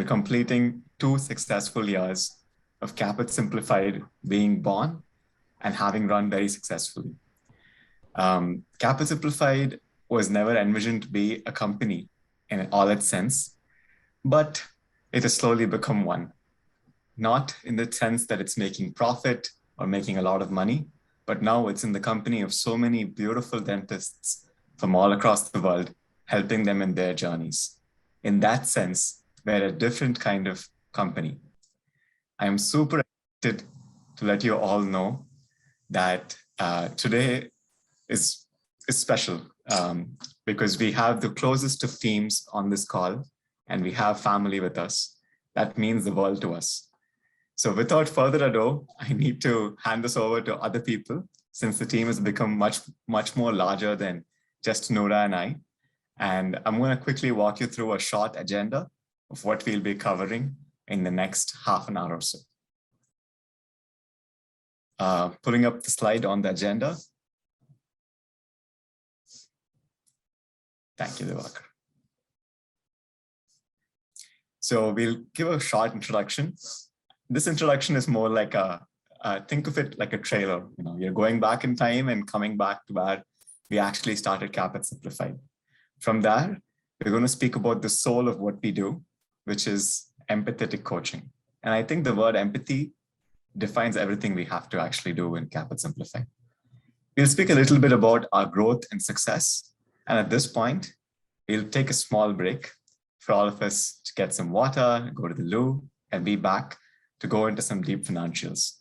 completing 2 successful years of Caapid Simplified being born and having run very successfully. Caapid Simplified was never envisioned to be a company in all its sense, but it has slowly become one. Not in the sense that it's making profit or making a lot of money, but now it's in the company of so many beautiful dentists from all across the world, helping them in their journeys. In that sense, we're a different kind of company. I am super excited to let you all know that today is special because we have the closest of teams on this call and we have family with us. That means the world to us. So without further ado, I need to hand this over to other people since the team has become much more larger than just Nourah and I. And I'm going to quickly walk you through a short agenda of what we'll be covering in the next half an hour or so. Pulling up the slide on the agenda. Thank you, Devakar. So we'll give a short introduction. This introduction is more like think of it like a trailer. You're going back in time and coming back to where we actually started Caapid Simplified. From there, we're going to speak about the soul of what we do, which is empathetic coaching. And I think the word empathy defines everything we have to actually do in Caapid Simplified. We'll speak a little bit about our growth and success. And at this point, we'll take a small break for all of us to get some water, go to the loo, and be back to go into some deep financials.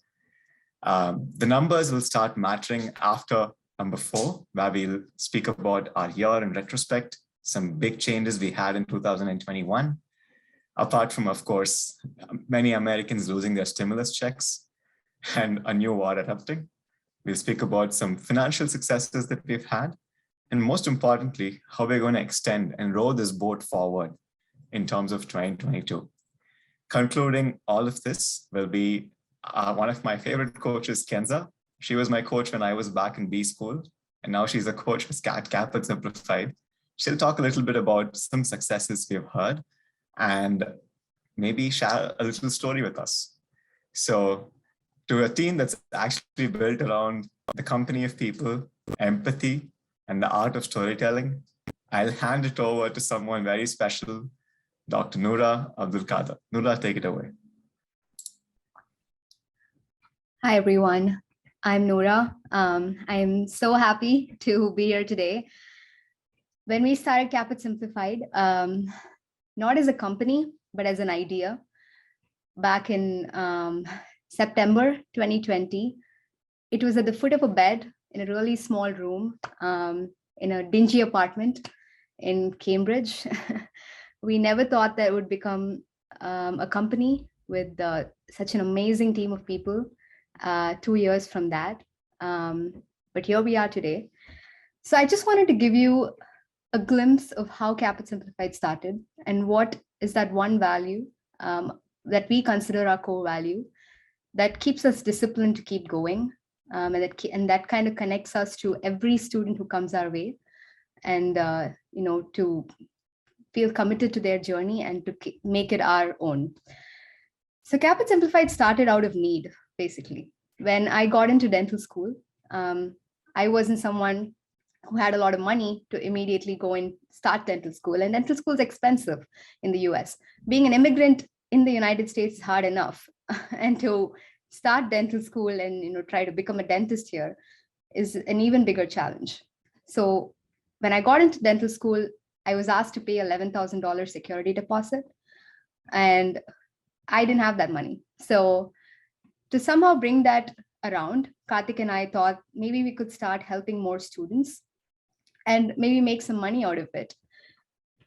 The numbers will start mattering after number 4, where we'll speak about our year in retrospect, some big changes we had in 2021, apart from, of course, many Americans losing their stimulus checks and a new war erupting. We'll speak about some financial successes that we've had, and most importantly, how we're going to extend and row this boat forward in terms of 2022. Concluding all of this will be one of my favorite coaches, Kenza. She was my coach when I was back in B school, and now she's a coach at Caapid Simplified. She'll talk a little bit about some successes we've heard and maybe share a little story with us. So to a team that's actually built around the company of people, empathy, and the art of storytelling, I'll hand it over to someone very special, Dr. Nourah Abdul Qadir. Nourah, take it away. Hi, everyone. I'm Nourah. I'm so happy to be here today. When we started Caapid Simplified, not as a company, but as an idea, back in September 2020, it was at the foot of a bed in a really small room in a dingy apartment in Cambridge. We never thought that it would become a company with such an amazing team of people 2 years from that. But here we are today. So I just wanted to give you a glimpse of how Caapid Simplified started and what is that one value that we consider our core value that keeps us disciplined to keep going. And that kind of connects us to every student who comes our way and, to feel committed to their journey and to make it our own. So Caapid Simplified started out of need, basically. When I got into dental school, I wasn't someone who had a lot of money to immediately go and start dental school. And dental school is expensive in the US. Being an immigrant in the United States is hard enough. And to start dental school and try to become a dentist here is an even bigger challenge. So when I got into dental school, I was asked to pay $11,000 security deposit, and I didn't have that money. So to somehow bring that around, Karthik and I thought maybe we could start helping more students and maybe make some money out of it.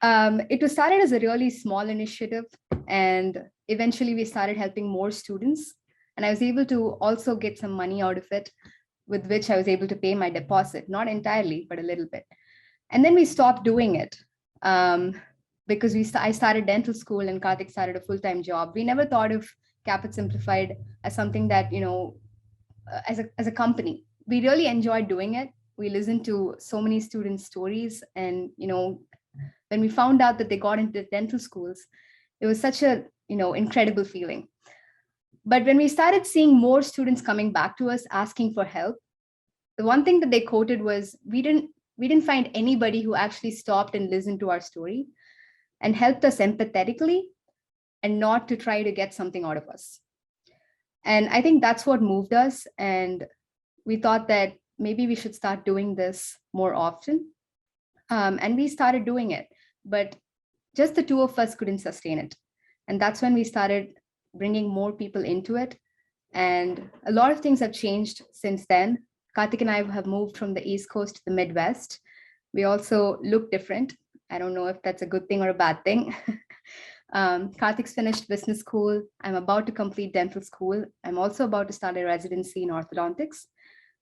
It was started as a really small initiative, and eventually we started helping more students. And I was able to also get some money out of it, with which I was able to pay my deposit, not entirely, but a little bit. And then we stopped doing it because I started dental school and Karthik started a full-time job. We never thought of Caapid Simplified as something that, as a company. We really enjoyed doing it. We listened to so many students' stories. And, when we found out that they got into dental schools, It was such a, incredible feeling. But when we started seeing more students coming back to us asking for help, the one thing that they quoted was, we didn't find anybody who actually stopped and listened to our story and helped us empathetically and not to try to get something out of us. And I think that's what moved us. And we thought that maybe we should start doing this more often. And we started doing it, but just the two of us couldn't sustain it. And that's when we started bringing more people into it. And a lot of things have changed since then. Karthik and I have moved from the East Coast to the Midwest. We also look different. I don't know if that's a good thing or a bad thing. Karthik's finished business school. I'm about to complete dental school. I'm also about to start a residency in orthodontics.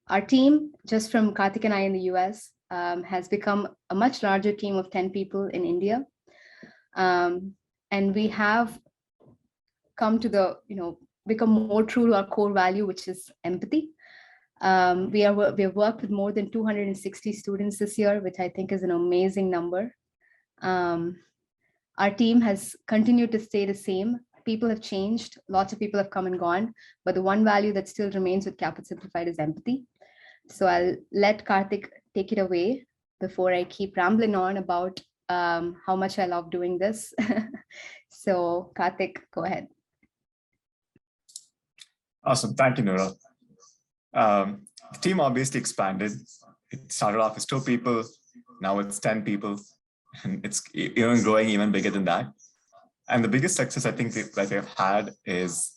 Our team, just from Karthik and I in the US, has become a much larger team of 10 people in India. And we have come to become more true to our core value, which is empathy. We have worked with more than 260 students this year, which I think is an amazing number. Our team has continued to stay the same. People have changed. Lots of people have come and gone, but the one value that still remains with Caapid Simplified is empathy. So I'll let Karthik take it away before I keep rambling on about how much I love doing this. So Karthik, go ahead. Awesome. Thank you, Nourah. The team obviously expanded. It started off as 2 people. Now it's 10 people. And it's even growing even bigger than that. And the biggest success I think that they've had is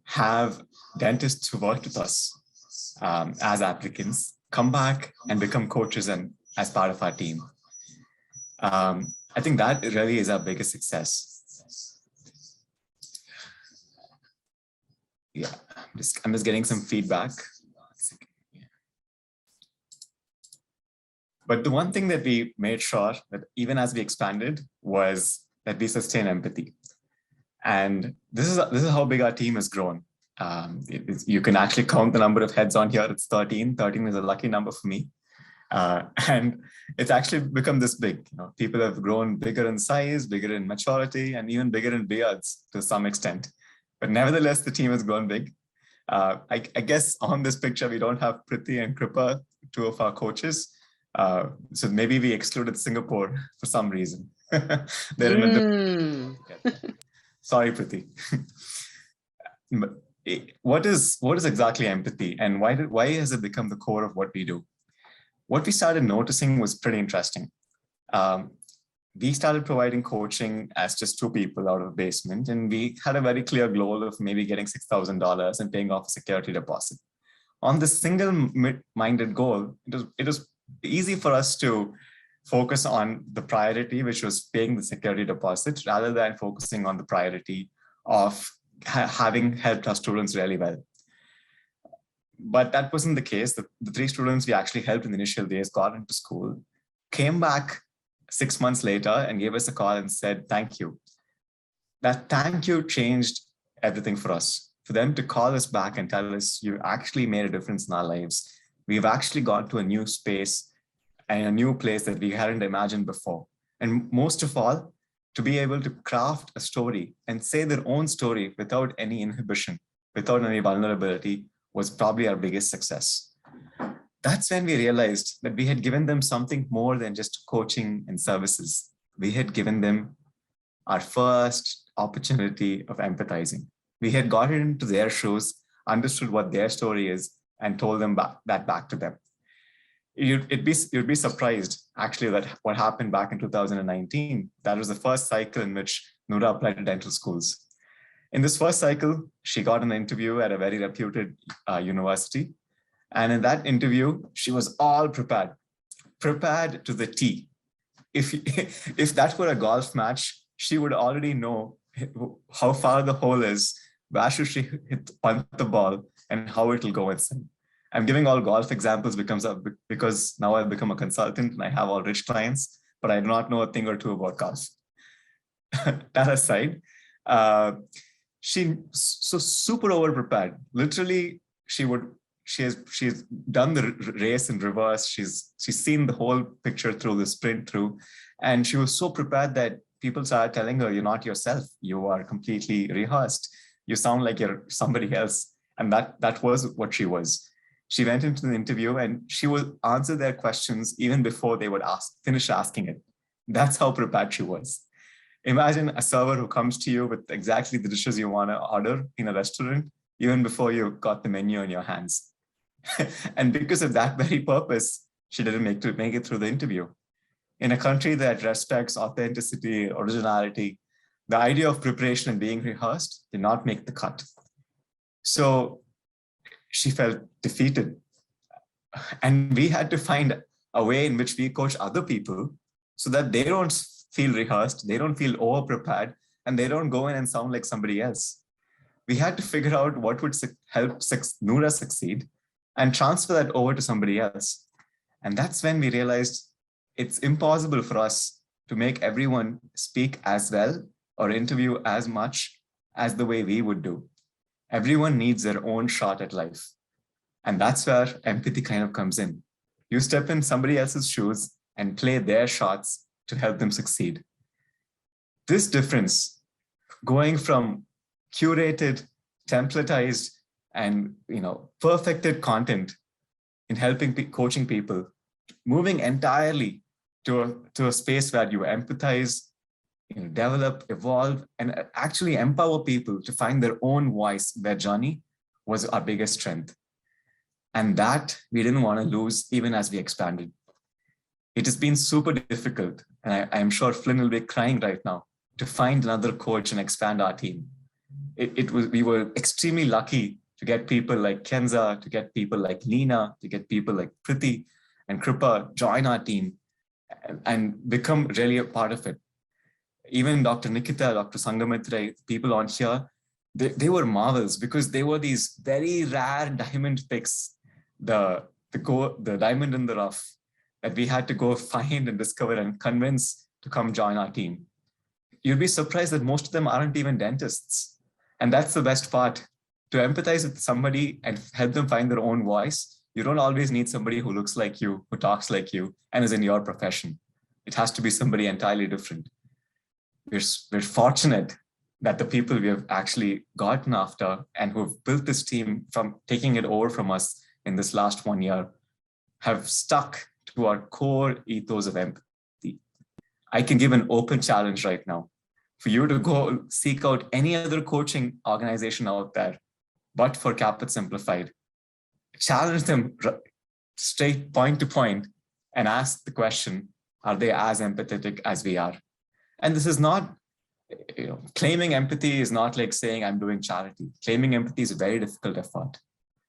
have dentists who worked with us as applicants come back and become coaches and as part of our team. I think that really is our biggest success. Yeah, I'm just getting some feedback. But the one thing that we made sure that even as we expanded was that we sustain empathy. And this is how big our team has grown. You can actually count the number of heads on here. It's 13. 13 is a lucky number for me. And it's actually become this big. People have grown bigger in size, bigger in maturity, and even bigger in beards to some extent. But nevertheless, the team has grown big. I guess on this picture, we don't have Priti and Kripa, 2 of our coaches. So maybe we excluded Singapore for some reason. They're in a Sorry, Priti. But what is exactly empathy, and why has it become the core of what we do? What we started noticing was pretty interesting. We started providing coaching as just 2 people out of a basement, and we had a very clear goal of maybe getting $6,000 and paying off a security deposit. On this single-minded goal, it was easy for us to focus on the priority, which was paying the security deposit, rather than focusing on the priority of having helped our students really well. But that wasn't the case. The 3 students we actually helped in the initial days got into school, came back 6 months later and gave us a call and said, thank you. That thank you changed everything for us. For them to call us back and tell us, you actually made a difference in our lives. We've actually gone to a new space and a new place that we hadn't imagined before. And most of all, to be able to craft a story and say their own story without any inhibition, without any vulnerability, was probably our biggest success. That's when we realized that we had given them something more than just coaching and services. We had given them our first opportunity of empathizing. We had gotten into their shoes, understood what their story is, and told them back to them. You'd be surprised, actually, that what happened back in 2019, that was the first cycle in which Nourah applied to dental schools. In this first cycle, she got an interview at a very reputed university. And in that interview, she was all prepared to the T. If that were a golf match, she would already know how far the hole is, where should she punt the ball, and how it will go inside. I'm giving all golf examples because now I've become a consultant and I have all rich clients, but I do not know a thing or two about golf. That aside, she's so super over prepared. Literally, she's done the race in reverse. She's seen the whole picture through the sprint through, and she was so prepared that people started telling her, you're not yourself. You are completely rehearsed. You sound like you're somebody else. And that was what she was. She went into the interview and she would answer their questions even before they would finish asking it. That's how prepared she was. Imagine a server who comes to you with exactly the dishes you want to order in a restaurant, even before you got the menu in your hands. And because of that very purpose, she didn't make it through the interview. In a country that respects authenticity, originality, the idea of preparation and being rehearsed did not make the cut. So she felt defeated. And we had to find a way in which we coach other people so that they don't feel rehearsed, they don't feel over-prepared, and they don't go in and sound like somebody else. We had to figure out what would help Nourah succeed and transfer that over to somebody else. And that's when we realized it's impossible for us to make everyone speak as well or interview as much as the way we would do. Everyone needs their own shot at life. And that's where empathy kind of comes in. You step in somebody else's shoes and play their shots to help them succeed. This difference, going from curated, templatized, and perfected content in helping coaching people, moving entirely to a space where you empathize, develop, evolve, and actually empower people to find their own voice, their journey, was our biggest strength. And that we didn't want to lose even as we expanded. It has been super difficult, and I'm sure Flynn will be crying right now, to find another coach and expand our team. We were extremely lucky to get people like Kenza, to get people like Leena, to get people like Priti and Kripa join our team and become really a part of it. Even Dr. Nikita, Dr. Sangamitra, people on here, they were marvels because they were these very rare diamond picks, the diamond in the rough that we had to go find and discover and convince to come join our team. You'd be surprised that most of them aren't even dentists. And that's the best part. To empathize with somebody and help them find their own voice, you don't always need somebody who looks like you, who talks like you, and is in your profession. It has to be somebody entirely different. We're fortunate that the people we have actually gotten after and who've built this team from taking it over from us in this last 1 year have stuck to our core ethos of empathy. I can give an open challenge right now for you to go seek out any other coaching organization out there, but for Caapid Simplified. Challenge them straight point to point and ask the question, are they as empathetic as we are? And this is not, claiming empathy is not like saying I'm doing charity. Claiming empathy is a very difficult effort.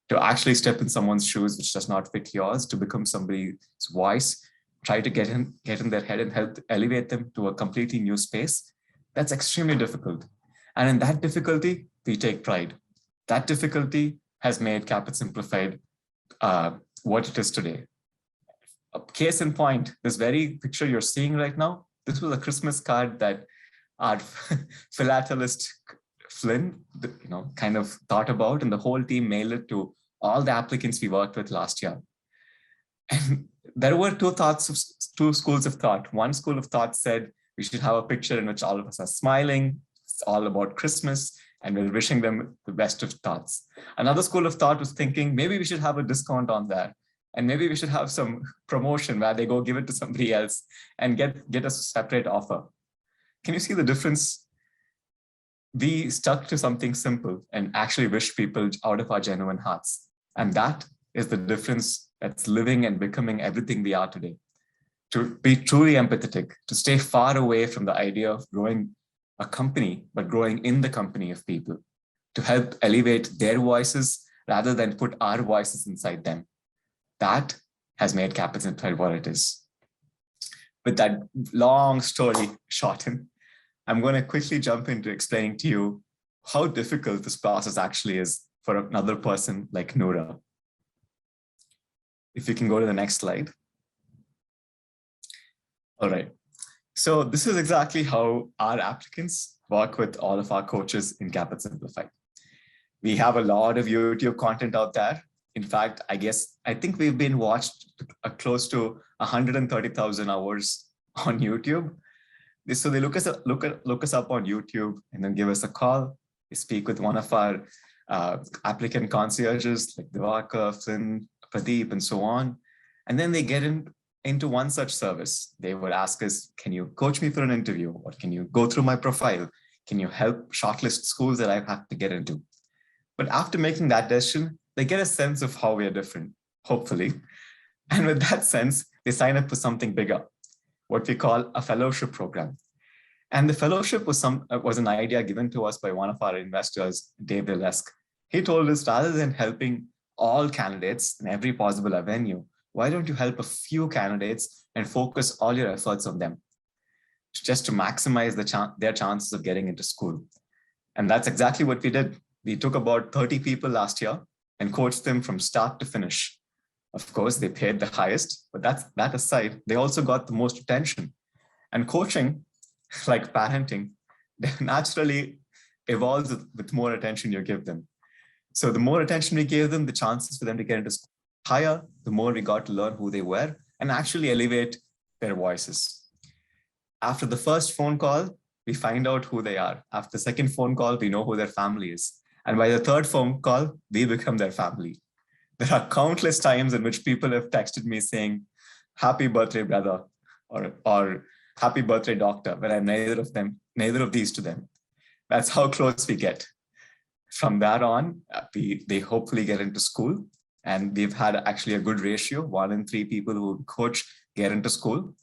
To actually step in someone's shoes which does not fit yours, to become somebody's voice, try to get in their head and help elevate them to a completely new space, that's extremely difficult. And in that difficulty, we take pride. That difficulty has made Caapid Simplified what it is today. A case in point, this very picture you're seeing right now, this was a Christmas card that our philatelist Flynn, kind of thought about, and the whole team mailed it to all the applicants we worked with last year. And there were two schools of thought. One school of thought said we should have a picture in which all of us are smiling. It's all about Christmas, and we're wishing them the best of thoughts. Another school of thought was thinking maybe we should have a discount on that. And maybe we should have some promotion where they go give it to somebody else and get a separate offer. Can you see the difference? We stuck to something simple and actually wished people out of our genuine hearts. And that is the difference that's living and becoming everything we are today. To be truly empathetic, to stay far away from the idea of growing a company, but growing in the company of people, to help elevate their voices rather than put our voices inside them. That has made Caapid Simplified what it is. With that long story shortened, I'm going to quickly jump into explaining to you how difficult this process actually is for another person like Nourah. If you can go to the next slide. All right. So this is exactly how our applicants work with all of our coaches in Caapid Simplified. We have a lot of YouTube content out there. In fact, I think we've been watched close to 130,000 hours on YouTube. So they look us up on YouTube and then give us a call. We speak with one of our applicant concierges like Divakar, Flynn, Pradeep, and so on. And then they get into one such service. They would ask us, can you coach me for an interview? Or can you go through my profile? Can you help shortlist schools that I have to get into? But after making that decision, they get a sense of how we are different, hopefully. And with that sense, they sign up for something bigger, what we call a fellowship program. And the fellowship was an idea given to us by one of our investors, Dave Delesk. He told us, rather than helping all candidates in every possible avenue, why don't you help a few candidates and focus all your efforts on them, just to maximize their chances of getting into school? And that's exactly what we did. We took about 30 people last year and coached them from start to finish. Of course, they paid the highest, but that aside, they also got the most attention. And coaching, like parenting, naturally evolves with more attention you give them. So the more attention we gave them, the chances for them to get into school higher, the more we got to learn who they were and actually elevate their voices. After the first phone call, we find out who they are. After the second phone call, we know who their family is. And by the third phone call, we become their family. There are countless times in which people have texted me saying, happy birthday, brother, or happy birthday, doctor, when I'm neither of these to them. That's how close we get. From that on, they hopefully get into school. And we've had actually a good ratio, 1 in 3 people who coach get into school.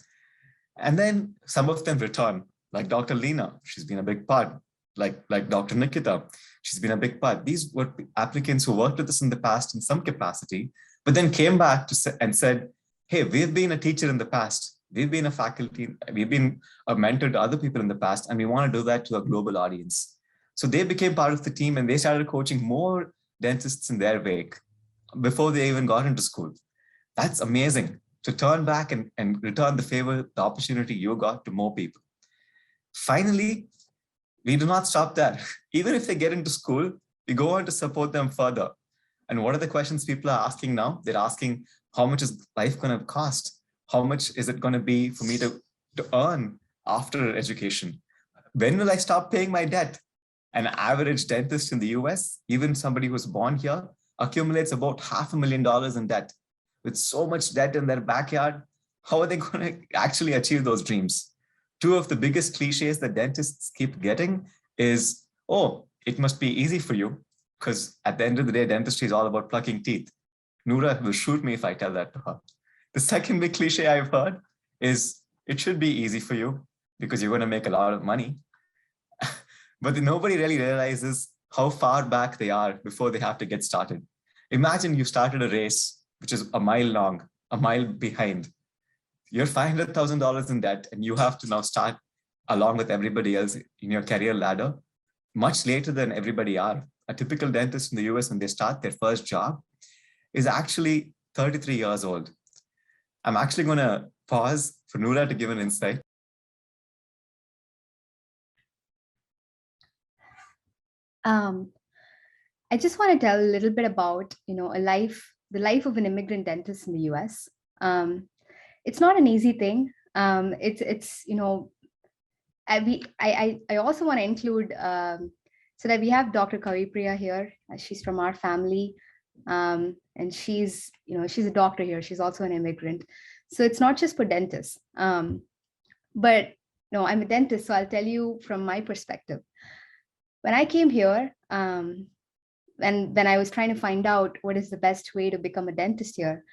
And then some of them return, like Dr. Lena, she's been a big part, like Dr. Nikita, she's been a big part. These were applicants who worked with us in the past in some capacity, but then came back and said, hey, we've been a teacher in the past. We've been a faculty, we've been a mentor to other people in the past, and we want to do that to a global audience. So they became part of the team and they started coaching more dentists in their wake before they even got into school. That's amazing, to turn back and return the favor, the opportunity you got to more people. Finally, we do not stop there. Even if they get into school, we go on to support them further. And what are the questions people are asking now? They're asking, how much is life going to cost? How much is it going to be for me to earn after education? When will I stop paying my debt? An average dentist in the US, even somebody who's born here, accumulates about $500,000 in debt. With so much debt in their backyard, how are they going to actually achieve those dreams? 2 of the biggest cliches that dentists keep getting is, oh, it must be easy for you, because at the end of the day, dentistry is all about plucking teeth. Nourah will shoot me if I tell that to her. The second big cliche I've heard is, it should be easy for you because you're going to make a lot of money. But nobody really realizes how far back they are before they have to get started. Imagine you started a race, which is a mile long, a mile behind. You're $500,000 in debt, and you have to now start along with everybody else in your career ladder much later than everybody are. A typical dentist in the US, when they start their first job, is actually 33 years old. I'm actually going to pause for Nourah to give an insight. I just want to tell a little bit about, the life of an immigrant dentist in the US. It's not an easy thing. I also want to include, so that we have Dr. Kavipriya here. She's from our family, and she's a doctor here. She's also an immigrant. So it's not just for dentists. But no, I'm a dentist, so I'll tell you from my perspective. When I came here, and then I was trying to find out what is the best way to become a dentist here,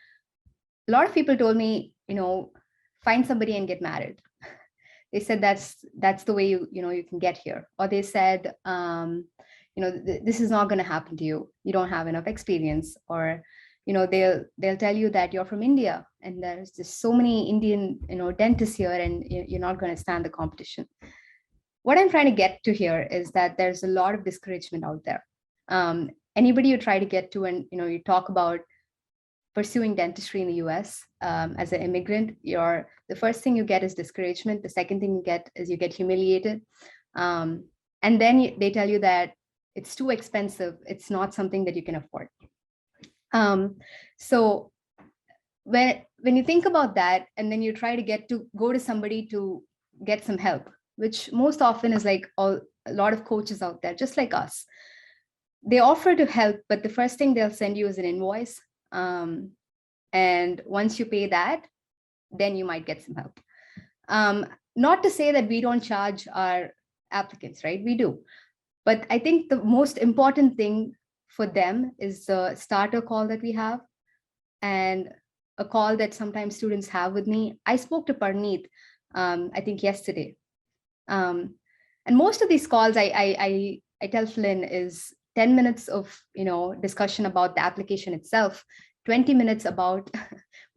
a lot of people told me, find somebody and get married. They said that's the way you can get here. Or they said, this is not going to happen to you. You don't have enough experience. Or they'll tell you that you're from India and there's just so many Indian dentists here, and you're not going to stand the competition. What I'm trying to get to here is that there's a lot of discouragement out there. Anybody you try to get to, and you talk about pursuing dentistry in the US as an immigrant, the first thing you get is discouragement. The second thing you get is you get humiliated. And then they tell you that it's too expensive. It's not something that you can afford. So when you think about that, and then you try to go to somebody to get some help, which most often is like a lot of coaches out there, just like us. They offer to help, but the first thing they'll send you is an invoice. And once you pay that, then you might get some help. Not to say that we don't charge our applicants, right? We do. But I think the most important thing for them is the starter call that we have, and a call that sometimes students have with me. I spoke to Parneet, I think yesterday. And most of these calls, I tell Flynn, is 10 minutes of discussion about the application itself, 20 minutes about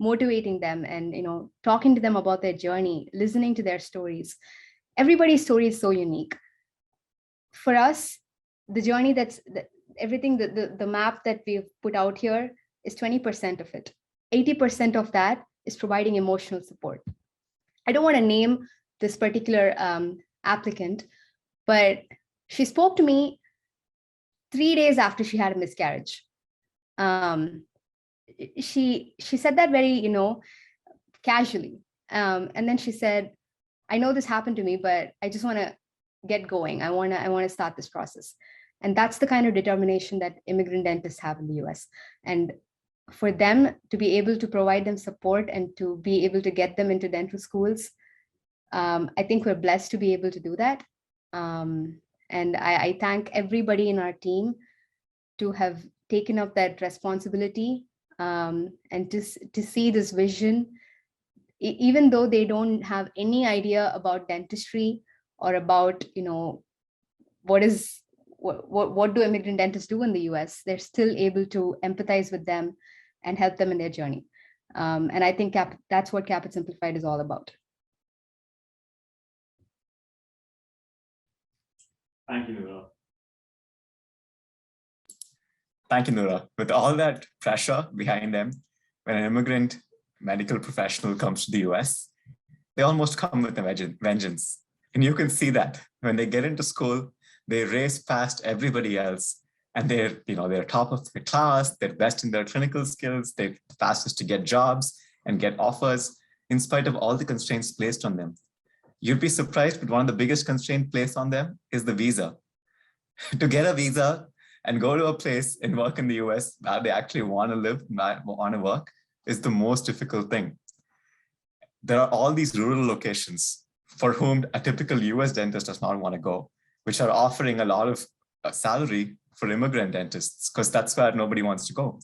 motivating them and talking to them about their journey, listening to their stories. Everybody's story is so unique. For us, the journey everything, the map that we've put out here is 20% of it. 80% of that is providing emotional support. I don't want to name this particular applicant, but she spoke to me 3 days after she had a miscarriage. She said that very, casually. And then she said, I know this happened to me, but I just want to get going. I want to start this process. And that's the kind of determination that immigrant dentists have in the US. And for them to be able to provide them support and to be able to get them into dental schools, I think we're blessed to be able to do that. And I thank everybody in our team to have taken up that responsibility, and to see this vision, even though they don't have any idea about dentistry or about, what do immigrant dentists do in the US, they're still able to empathize with them and help them in their journey. And I think that's what Caapid Simplified is all about. Thank you, Nourah. Thank you, Nourah. With all that pressure behind them, when an immigrant medical professional comes to the US, they almost come with a vengeance. And you can see that when they get into school, they race past everybody else, and they're top of their class, they're best in their clinical skills, they're fastest to get jobs and get offers, in spite of all the constraints placed on them. You'd be surprised, but one of the biggest constraints placed on them is the visa. To get a visa and go to a place and work in the US where they actually want to live, want to work, is the most difficult thing. There are all these rural locations for whom a typical US dentist does not want to go, which are offering a lot of salary for immigrant dentists, because that's where nobody wants to go.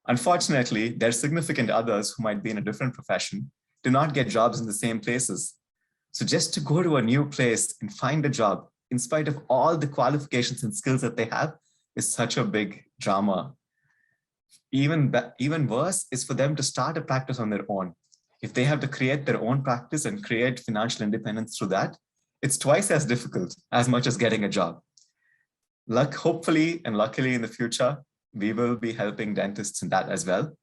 Unfortunately, there's significant others who might be in a different profession, do not get jobs in the same places. So just to go to a new place and find a job, in spite of all the qualifications and skills that they have, is such a big drama. Even worse is for them to start a practice on their own. If they have to create their own practice and create financial independence through that, it's twice as difficult as much as getting a job. Hopefully and luckily in the future, we will be helping dentists in that as well.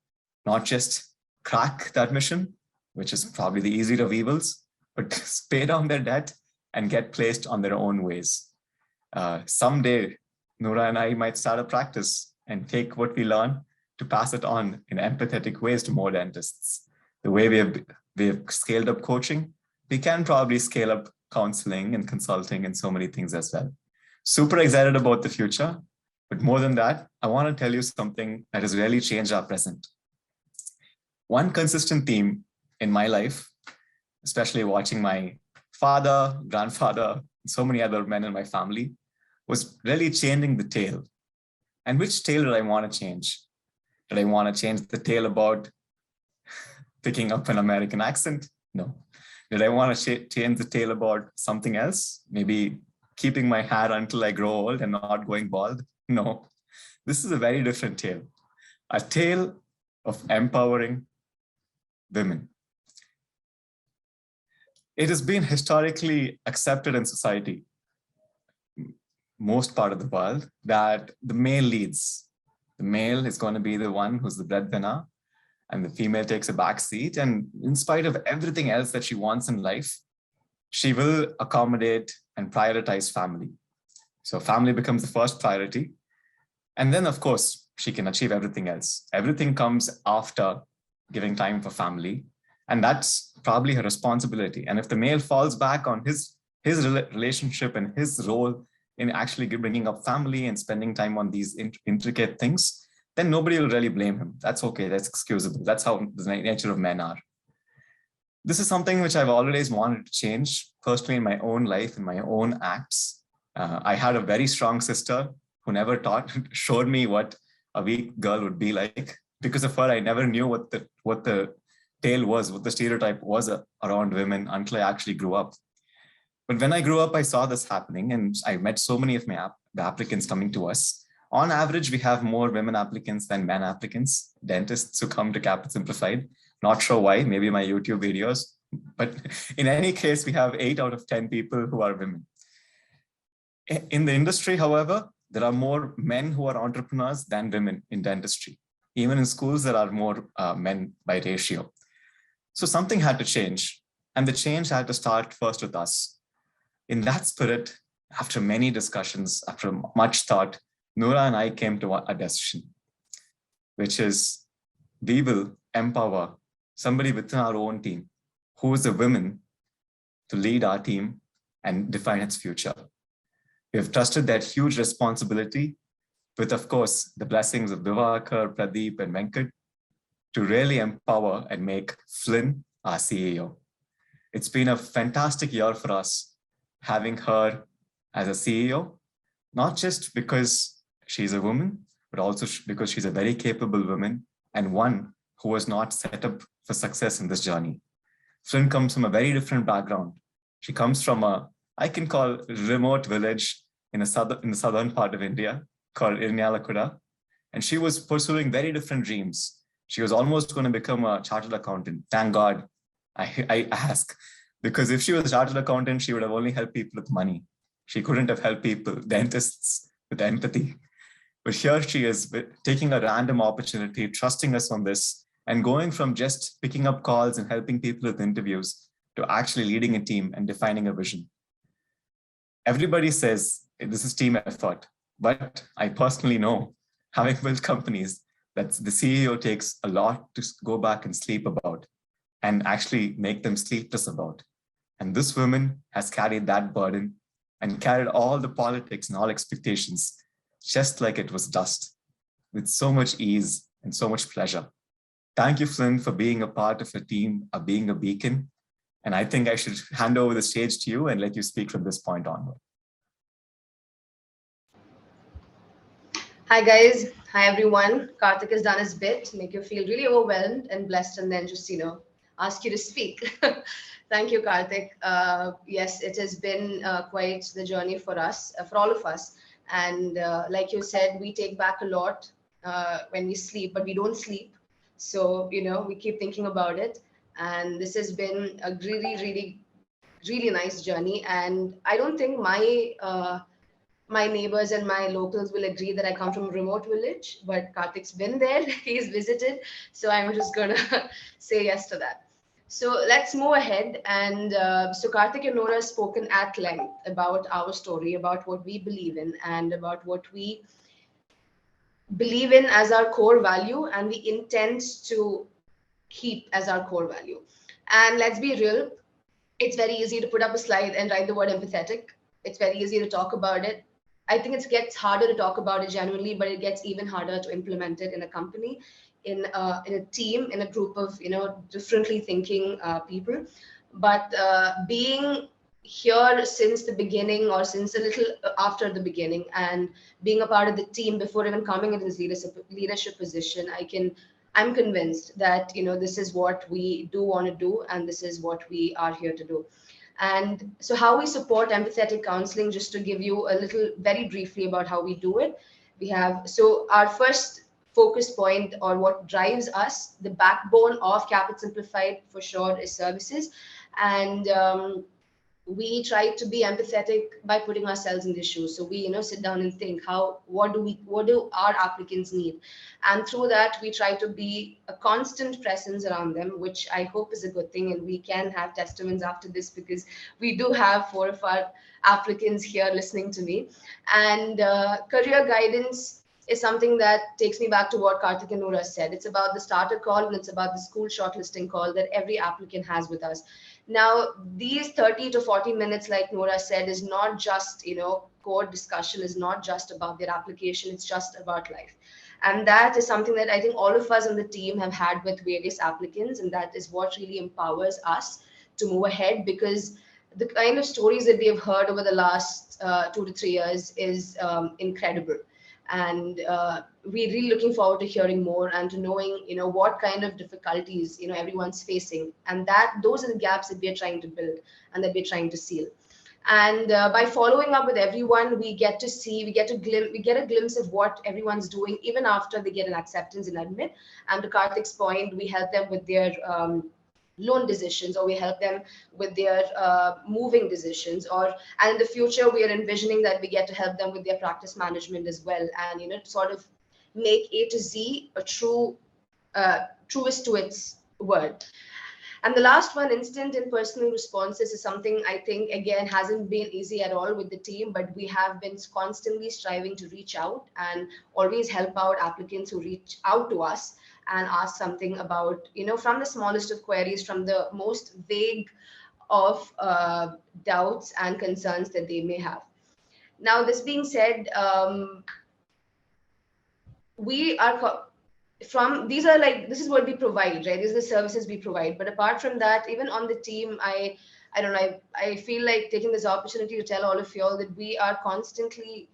Not just crack that mission, which is probably the easier of evils, but pay down their debt and get placed on their own ways. Someday, Nourah and I might start a practice and take what we learn to pass it on in empathetic ways to more dentists. The way we have scaled up coaching, we can probably scale up counseling and consulting and so many things as well. Super excited about the future, but more than that, I want to tell you something that has really changed our present. One consistent theme in my life, especially watching my father, grandfather, and so many other men in my family, was really changing the tale. And which tale did I want to change? Did I want to change the tale about picking up an American accent? No. Did I want to change the tale about something else? Maybe keeping my hair until I grow old and not going bald? No. This is a very different tale. A tale of empowering women. It has been historically accepted in society, most part of the world, that the male leads. The male is going to be the one who's the breadwinner, and the female takes a back seat. And in spite of everything else that she wants in life, she will accommodate and prioritize family. So family becomes the first priority. And then, of course, she can achieve everything else. Everything comes after giving time for family. And that's probably her responsibility. And if the male falls back on his relationship and his role in actually bringing up family and spending time on these intricate things, then nobody will really blame him. That's okay, that's excusable. That's how the nature of men are. This is something which I've always wanted to change personally in my own life, in my own acts. I had a very strong sister who never showed me what a weak girl would be like. Because of her, I never knew what the tale was, what the stereotype was around women until I actually grew up. But when I grew up, I saw this happening, and I met so many of the applicants coming to us. On average, we have more women applicants than men applicants, dentists who come to Caapid Simplified. Not sure why, maybe my YouTube videos. But in any case, we have 8 out of 10 people who are women. In the industry, however, there are more men who are entrepreneurs than women in dentistry. Even in schools, there are more men by ratio. So something had to change, and the change had to start first with us. In that spirit, after many discussions, after much thought, Nourah and I came to a decision, which is we will empower somebody within our own team who is a woman to lead our team and define its future. We have trusted that huge responsibility with, of course, the blessings of Divakar, Pradeep, and Venkat to really empower and make Flynn our CEO. It's been a fantastic year for us having her as a CEO, not just because she's a woman, but also because she's a very capable woman and one who was not set up for success in this journey. Flynn comes from a very different background. She comes from I can call remote village in the southern part of India called Irnyalakuda. And she was pursuing very different dreams. She was almost going to become a chartered accountant. Thank God, I ask. Because if she was a chartered accountant, she would have only helped people with money. She couldn't have helped people, dentists, with empathy. But here she is taking a random opportunity, trusting us on this, and going from just picking up calls and helping people with interviews to actually leading a team and defining a vision. Everybody says this is team effort, but I personally know, having built companies, that the CEO takes a lot to go back and sleep about and actually make them sleepless about. And this woman has carried that burden and carried all the politics and all expectations just like it was dust, with so much ease and so much pleasure. Thank you, Flynn, for being a part of a team, of being a beacon. And I think I should hand over the stage to you and let you speak from this point onward. Hi guys, hi everyone. Karthik has done his bit to make you feel really overwhelmed and blessed, and then just, ask you to speak. Thank you, Karthik. Yes, it has been quite the journey for us, for all of us. And like you said, we take back a lot when we sleep, but we don't sleep. So, we keep thinking about it. And this has been a really, really, really nice journey. And I don't think my neighbors and my locals will agree that I come from a remote village, but Karthik's been there, he's visited. So I'm just gonna say yes to that. So let's move ahead. And so Karthik and Nourah have spoken at length about our story, about what we believe in and about what we believe in as our core value and we intend to keep as our core value. And let's be real, it's very easy to put up a slide and write the word empathetic. It's very easy to talk about it. I think it gets harder to talk about it genuinely, but it gets even harder to implement it in a company, in a team, in a group of differently thinking people. But being here since the beginning, or since a little after the beginning, and being a part of the team before even coming into this leadership position, I'm convinced that this is what we do want to do, and this is what we are here to do. And so how we support empathetic counseling, just to give you a little very briefly about how we do it. So our first focus point, or what drives us, the backbone of Caapid Simplified for sure, is services. And we try to be empathetic by putting ourselves in the shoes. So we sit down and think, what do our applicants need, and through that we try to be a constant presence around them, which I hope is a good thing. And we can have testaments after this, because we do have 4 of our applicants here listening to me. And career guidance is something that takes me back to what Karthik and Nourah said. It's about the starter call and it's about the school shortlisting call that every applicant has with us. Now, these 30 to 40 minutes, like Nourah said, is not just, core discussion, is not just about their application, it's just about life. And that is something that I think all of us on the team have had with various applicants, and that is what really empowers us to move ahead, because the kind of stories that we have heard over the last 2 to 3 years is incredible. And we're really looking forward to hearing more and to knowing, what kind of difficulties, everyone's facing. And those are the gaps that we're trying to build and that we're trying to seal. And by following up with everyone, we get a glimpse of what everyone's doing, even after they get an acceptance in admit. And to Karthik's point, we help them with their loan decisions, or we help them with their moving decisions, and in the future we are envisioning that we get to help them with their practice management as well, and sort of make A to Z a truest to its word. And the last one, instant and personal responses, is something I think, again, hasn't been easy at all with the team, but we have been constantly striving to reach out and always help out applicants who reach out to us and ask something about, from the smallest of queries, from the most vague of doubts and concerns that they may have. Now, this being said, this is what we provide, right? These are the services we provide. But apart from that, even on the team, I don't know, I feel like taking this opportunity to tell all of you all that we are constantly,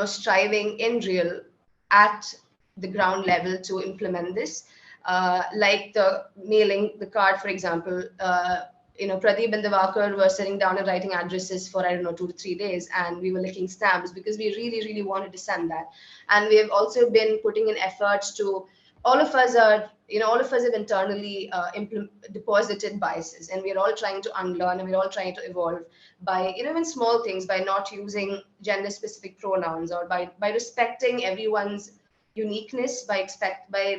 striving in real at the ground level to implement this. Like the mailing the card, for example, Pradeep and Devakar were sitting down and writing addresses for, 2 to 3 days, and we were licking stamps because we really, really wanted to send that. And we have also been putting in efforts to, all of us have internally deposited biases, and we're all trying to unlearn, and we're all trying to evolve by, even small things, by not using gender specific pronouns, or by respecting everyone's uniqueness, by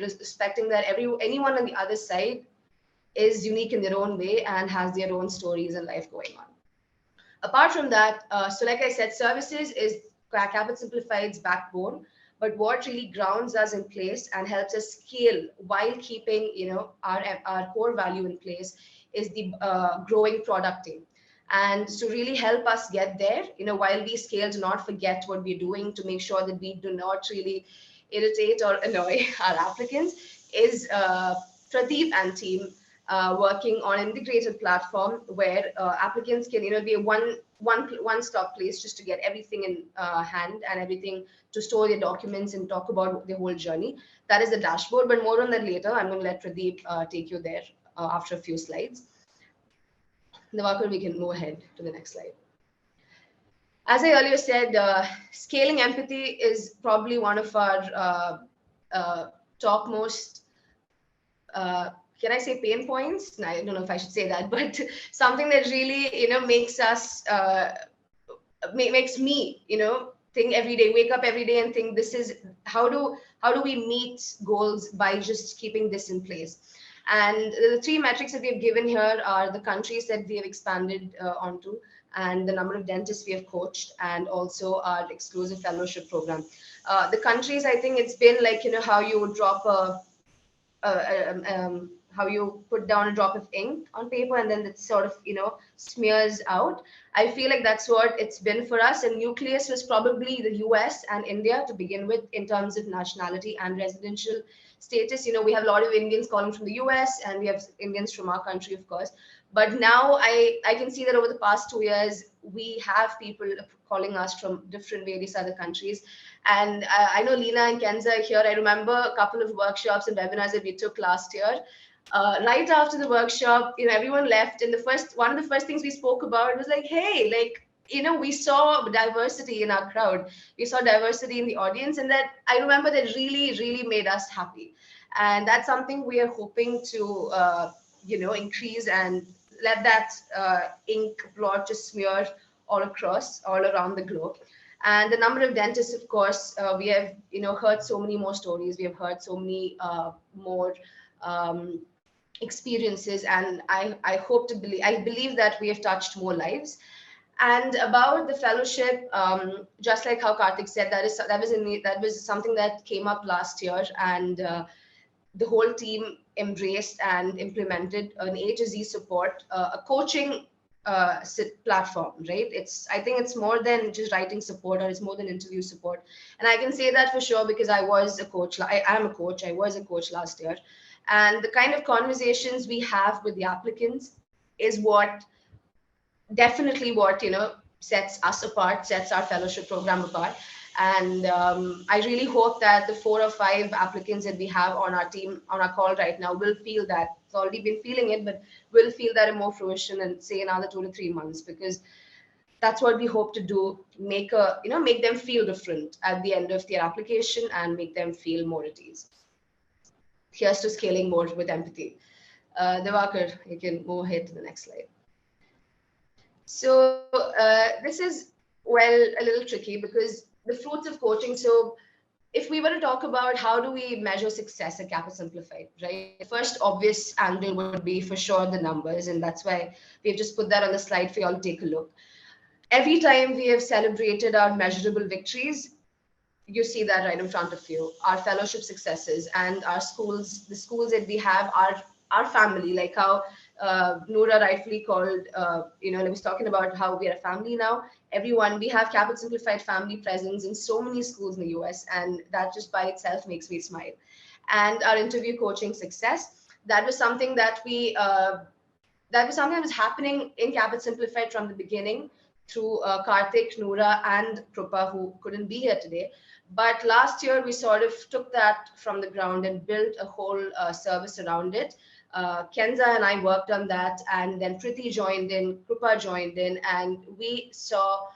respecting that anyone on the other side is unique in their own way and has their own stories and life going on. Apart from that, so like I said, services is Caapid Simplified's backbone, but what really grounds us in place and helps us scale while keeping, our core value in place is the growing product team. And to really help us get there, while we scale, to not forget what we're doing, to make sure that we do not really irritate or annoy our applicants, is Pradeep and team working on an integrated platform where applicants can, be a one-stop place just to get everything in hand and everything to store their documents and talk about their whole journey. That is the dashboard, but more on that later. I'm going to let Pradeep take you there after a few slides. Devakar, we can move ahead to the next slide. As I earlier said, scaling empathy is probably one of our topmost, can I say pain points? No, I don't know if I should say that, but something that really, makes me, think every day, wake up every day and think, this is how do we meet goals by just keeping this in place? And the 3 metrics that we have given here are the countries that we have expanded onto, and the number of dentists we have coached, and also our exclusive fellowship program. The countries, I think it's been like, how you would drop how you put down a drop of ink on paper and then it sort of, smears out. I feel like that's what it's been for us. And nucleus was probably the US and India to begin with in terms of nationality and residential status. We have a lot of Indians calling from the US, and we have Indians from our country, of course. But now I can see that over the past 2 years, we have people calling us from different various other countries. And I know Lena and Kenza are here. I remember a couple of workshops and webinars that we took last year. Right after the workshop, everyone left, and one of the first things we spoke about was like, hey, we saw diversity in our crowd. We saw diversity in the audience, and that I remember that really, really made us happy. And that's something we are hoping to, increase and let that ink blot just smear all around the globe. And the number of dentists, of course, we have, heard so many more stories. We have heard so many more experiences, and I believe that we have touched more lives. And about the fellowship, just like how Karthik said, that was something that came up last year, and the whole team embraced and implemented an A to Z support, a coaching platform, right? I think it's more than just writing support, or it's more than interview support. And I can say that for sure because I was a coach. I am a coach. I was a coach last year. And the kind of conversations we have with the applicants is definitely what sets us apart, sets our fellowship program apart. And I really hope that the 4 or 5 applicants that we have on our team, on our call right now, will feel that. It's already been feeling it, but will feel that in more fruition and say another 2 to 3 months, because that's what we hope to do, make them feel different at the end of their application and make them feel more at ease. Here's to scaling more with empathy. Devakar, you can move ahead to the next slide. So this is, well, a little tricky because the fruits of coaching. So if we were to talk about how do we measure success at Caapid Simplified, right? The first obvious angle would be for sure the numbers. And that's why we've just put that on the slide for you all to take a look. Every time we have celebrated our measurable victories, you see that right in front of you, our fellowship successes and our schools, the schools that we have, our family, like how Nourah rightfully called, I was talking about how we are a family now. Everyone, we have Caapid Simplified family presence in so many schools in the US, and that just by itself makes me smile. And our interview coaching success, that was something that was happening in Caapid Simplified from the beginning through Karthik, Nourah, and Krupa, who couldn't be here today. But last year, we sort of took that from the ground and built a whole service around it. Kenza and I worked on that, and then Priti joined in, Krupa joined in, and we saw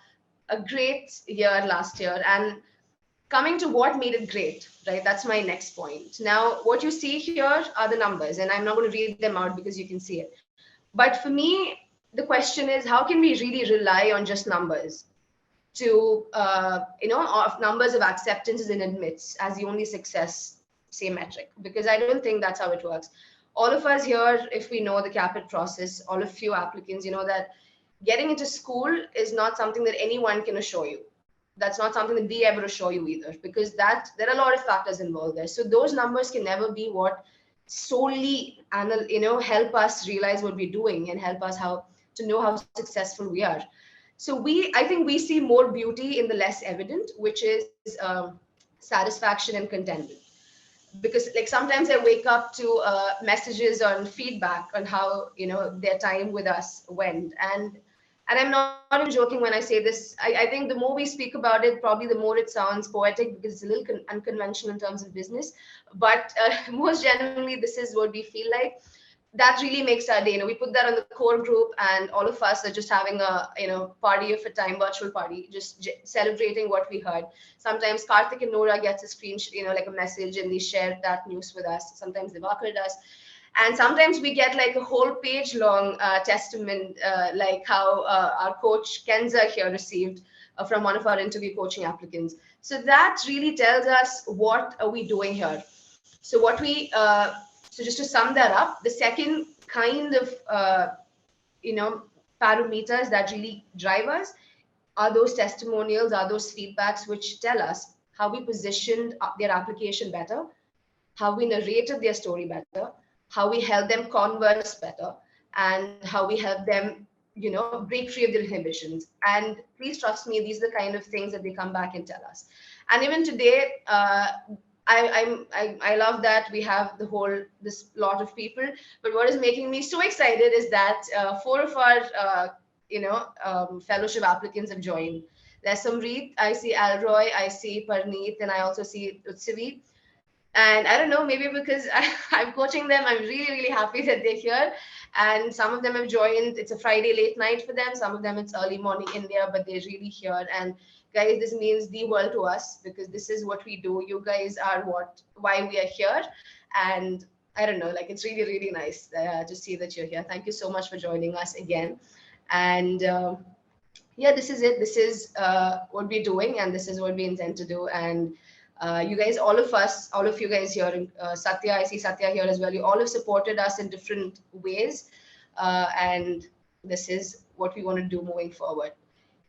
a great year last year. And coming to what made it great, right? That's my next point. Now, what you see here are the numbers, and I'm not going to read them out because you can see it. But for me, the question is, how can we really rely on just numbers to, of numbers of acceptances and admits as the only success, say, metric? Because I don't think that's how it works. All of us here, if we know the Caapid process, all of you applicants, you know that getting into school is not something that anyone can assure you. That's not something that we ever assure you either, because there are a lot of factors involved there. So those numbers can never be what solely, help us realize what we're doing and help us to know how successful we are. So I think we see more beauty in the less evident, which is satisfaction and contentment. Because like sometimes I wake up to messages on feedback on how their time with us went, and I'm not even joking when I say this. I think the more we speak about it, probably the more it sounds poetic, because it's a little unconventional in terms of business. But most genuinely, this is what we feel like. That really makes our day. We put that on the core group, and all of us are just having a party of a time, virtual party, just celebrating what we heard. Sometimes Karthik and Nourah gets a screen, like a message, and they share that news with us. Sometimes Devakar does. And sometimes we get like a whole page long testament, like how our coach Kenza here received from one of our interview coaching applicants. So that really tells us what are we doing here. So so just to sum that up, the second kind of parameters that really drive us are those testimonials, are those feedbacks which tell us how we positioned their application better, how we narrated their story better, how we help them converse better, and how we help them, break free of their inhibitions. And please trust me, these are the kind of things that they come back and tell us. And even today, I love that we have this lot of people. But what is making me so excited is that 4 of our fellowship applicants have joined. There's Samrit, I see Alroy, I see Parneet, and I also see Utsavi. And I don't know, maybe because I'm coaching them, I'm really, really happy that they're here. And some of them have joined. It's a Friday late night for them. Some of them it's early morning India, but they're really here. And guys, this means the world to us, because this is what we do. You guys are why we are here. And I don't know, like, it's really, really nice to see that you're here. Thank you so much for joining us again. And yeah, this is it. This is what we're doing, and this is what we intend to do. And you guys, all of you guys here, Satya, I see Satya here as well. You all have supported us in different ways. And this is what we want to do moving forward.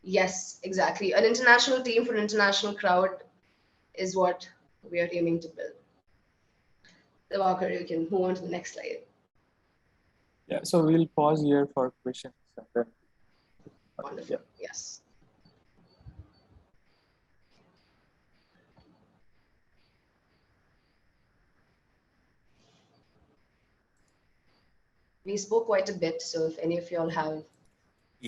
Yes, exactly. An international team for an international crowd is what we are aiming to build. Walker, you can move on to the next slide. Yeah, so we'll pause here for questions. And then, Wonderful. yeah. Yes. We spoke quite a bit, so if any of y'all have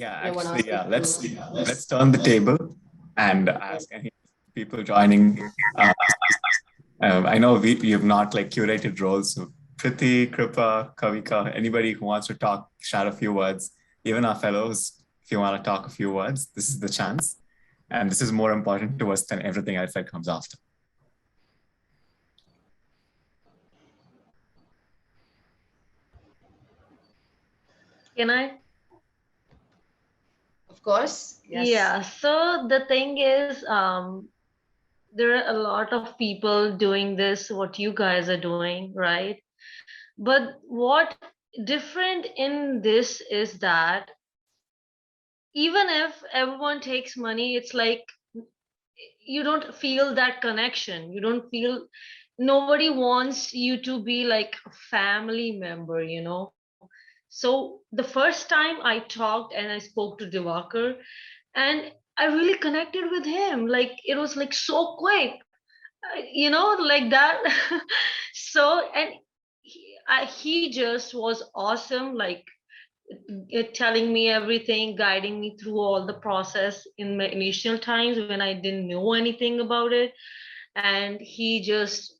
actually, let's turn the table and ask any people joining. I know we have not like curated roles, so Priti, Kripa, Kavika, anybody who wants to talk, share a few words, even our fellows, if you want to talk a few words, this is the chance. And this is more important to us than everything else that comes after. Can I? Of course. Yes. Yeah. So the thing is, there are a lot of people doing this, what you guys are doing, right? But what different in this is that even if everyone takes money, it's like you don't feel that connection. You don't feel, nobody wants you to be like a family member, you know. So the first time I talked and I spoke to Diwakar, and I really connected with him. Like it was like so quick, you know, like that. So, and he just was awesome. Like telling me everything, guiding me through all the process in my initial times when I didn't know anything about it. And he just,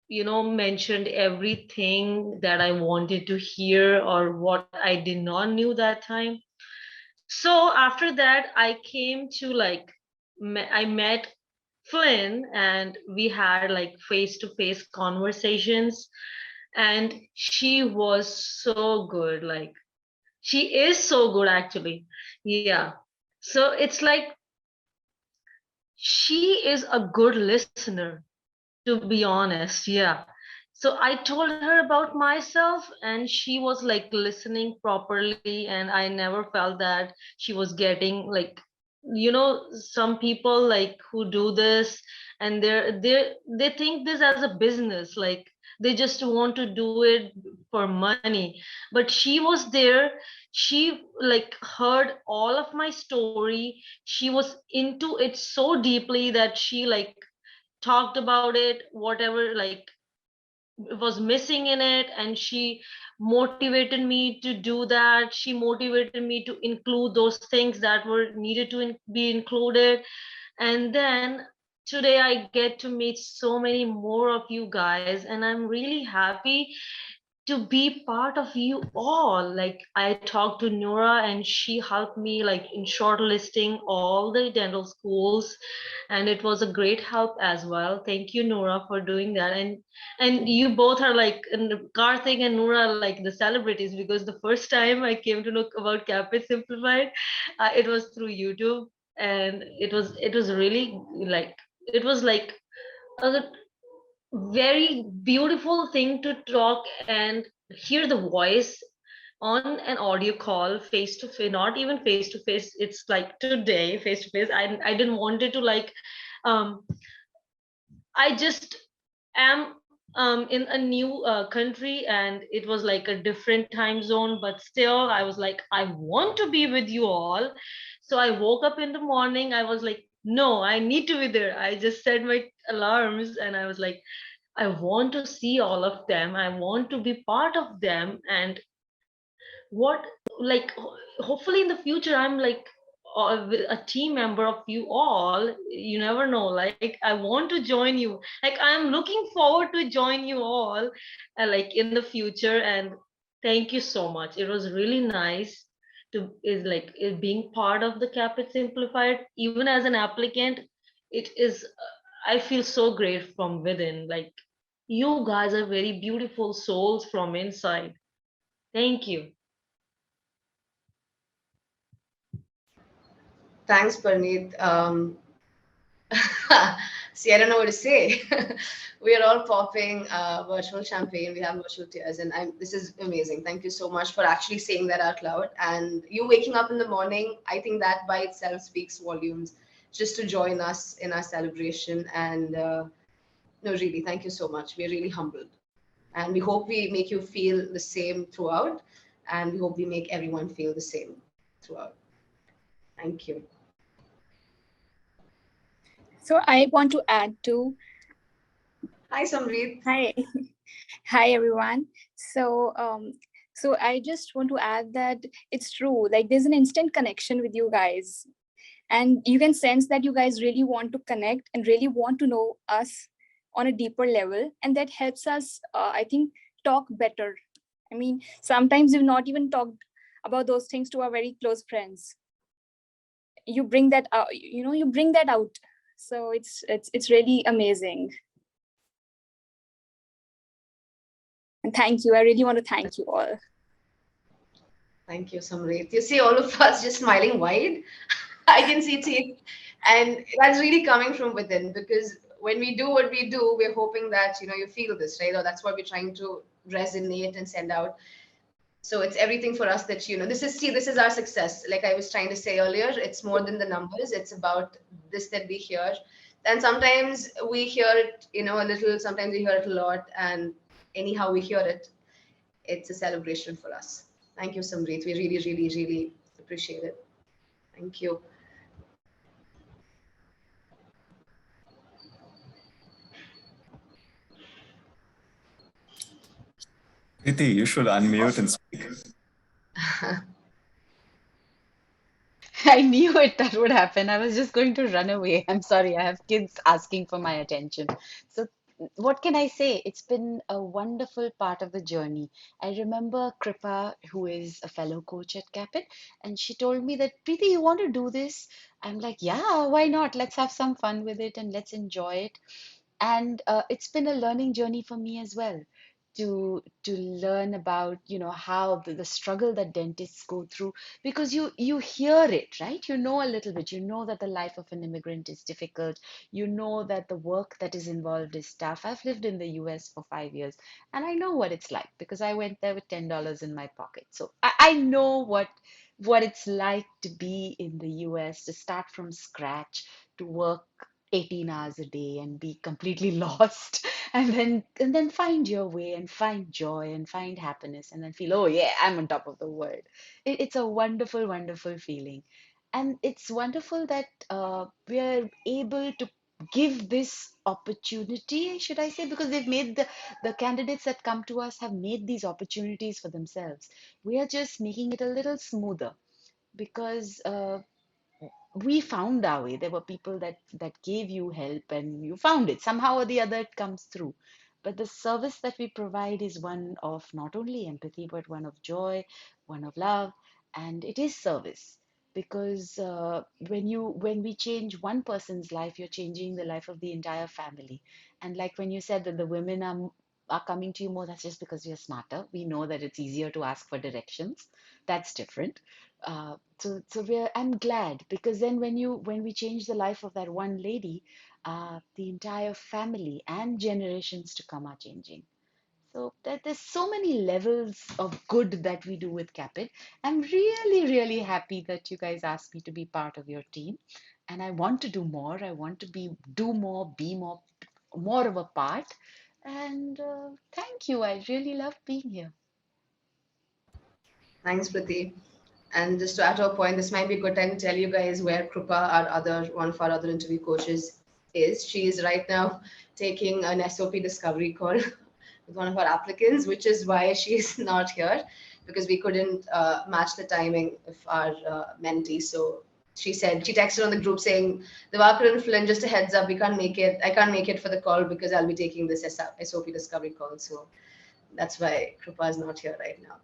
you know, mentioned everything that I wanted to hear or what I did not knew that time. So after that, I came to like, I met Flynn and we had like face-to-face conversations, and she was so good. Like she is so good actually. Yeah. So it's like she is a good listener, to be honest. Yeah. So I told her about myself and she was like listening properly, and I never felt that she was getting like, you know, some people like who do this and they think this as a business, like they just want to do it for money. But she was there, she like heard all of my story, she was into it so deeply that she like talked about it, whatever like was missing in it, and she motivated me to do that. She motivated me to include those things that were needed to be included. And then today I get to meet so many more of you guys, and I'm really happy to be part of you all. Like I talked to Nourah and she helped me like in shortlisting all the dental schools, and it was a great help as well. Thank you, Nourah, for doing that. And you both are like, and Karthik and Nourah are like the celebrities, because the first time I came to know about Caapid Simplified, it was through YouTube, and it was really like, it was like a very beautiful thing to talk and hear the voice on an audio call, face to face, not even face to face, it's like today face to face. I didn't want it to like, um I just am in a new country, and it was like a different time zone, but still I was like, I want to be with you all. So I woke up in the morning, I was like, no, I need to be there. I just set my alarms and I was like, I want to see all of them. I want to be part of them. And what, like, hopefully in the future, I'm like a team member of you all. You never know. Like, I want to join you. Like, I'm looking forward to join you all, like in the future. And thank you so much. It was really nice to is like being part of the Caapid Simplified. Even as an applicant, it is. I feel so great from within. Like, you guys are very beautiful souls from inside. Thank you. Thanks, Parneet. See, I don't know what to say. We are all popping virtual champagne. We have virtual tears, and this is amazing. Thank you so much for actually saying that out loud. And you waking up in the morning, I think that by itself speaks volumes. Just to join us in our celebration, and no, really, thank you so much. We're really humbled, and we hope we make you feel the same throughout, and we hope we make everyone feel the same throughout. Thank you. So I want to add to. Hi, Samrit. Hi, hi everyone. So so I just want to add that it's true. Like there's an instant connection with you guys, and you can sense that you guys really want to connect and really want to know us on a deeper level, and that helps us, I think, talk better. I mean, sometimes we've not even talked about those things to our very close friends. You bring that out, you bring that out. So it's really amazing. And thank you. I really want to thank you all. Thank you, Samrit. You see all of us just smiling wide. I can see teeth. And that's really coming from within, because when we do what we do, we're hoping that, you feel this, right? Or that's what we're trying to resonate and send out. So it's everything for us that, this is our success. Like I was trying to say earlier, it's more than the numbers. It's about this that we hear. And sometimes we hear it, a little, sometimes we hear it a lot. And anyhow we hear it, it's a celebration for us. Thank you, Samrit. We really, really, really appreciate it. Thank you. Preeti, you should unmute and speak. I knew it that would happen. I was just going to run away. I'm sorry, I have kids asking for my attention. So, what can I say? It's been a wonderful part of the journey. I remember Kripa, who is a fellow coach at Caapid, and she told me that, Preeti, you want to do this? I'm like, yeah, why not? Let's have some fun with it and let's enjoy it. And it's been a learning journey for me as well to learn about how the struggle that dentists go through, because you hear it, right? You know a little bit. You know that the life of an immigrant is difficult. You know that the work that is involved is tough. I've lived in the US for 5 years, and I know what it's like because I went there with $10 in my pocket. So I know what it's like to be in the US, to start from scratch, to work 18 hours a day and be completely lost, and then find your way and find joy and find happiness and then feel, oh yeah, I'm on top of the world. It's a wonderful, wonderful feeling. And it's wonderful that we are able to give this opportunity, should I say, because they've made the candidates that come to us have made these opportunities for themselves. We are just making it a little smoother because we found our way. There were people that gave you help and you found it. Somehow or the other, it comes through. But the service that we provide is one of not only empathy, but one of joy, one of love, and it is service. Because when we change one person's life, you're changing the life of the entire family. And like when you said that the women are coming to you more, that's just because you're smarter. We know that it's easier to ask for directions. That's different. So I'm glad, because then when we change the life of that one lady, the entire family and generations to come are changing. So there's so many levels of good that we do with Caapid. I'm really, really happy that you guys asked me to be part of your team, and I want to do more. I want to do more, be more of a part. And thank you. I really love being here. Thanks, Priti. And just to add to a point, this might be a good time to tell you guys where Krupa, one of our other interview coaches, is. She is right now taking an SOP discovery call with one of our applicants, which is why she's not here, because we couldn't match the timing of our mentee. So she texted on the group saying, Devakar and Flynn, just a heads up, we can't make it. I can't make it for the call because I'll be taking this SOP discovery call. So that's why Krupa is not here right now.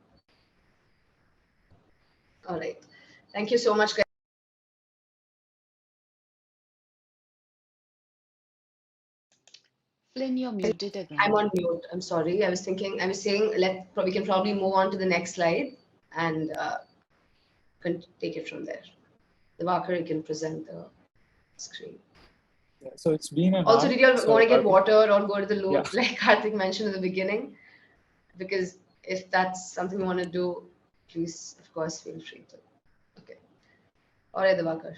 All right. Thank you so much, guys. Flynn, you're muted again. I'm on mute. I'm sorry. I was saying, we can probably move on to the next slide and can take it from there. Devakar, you can present the screen. Yeah, so it's been an Also, hour. did you all So want to get water or go to the loo, yeah. like Karthik mentioned in the beginning? Because if that's something you want to do, please, of course, feel free to. Okay. All right, Divakar.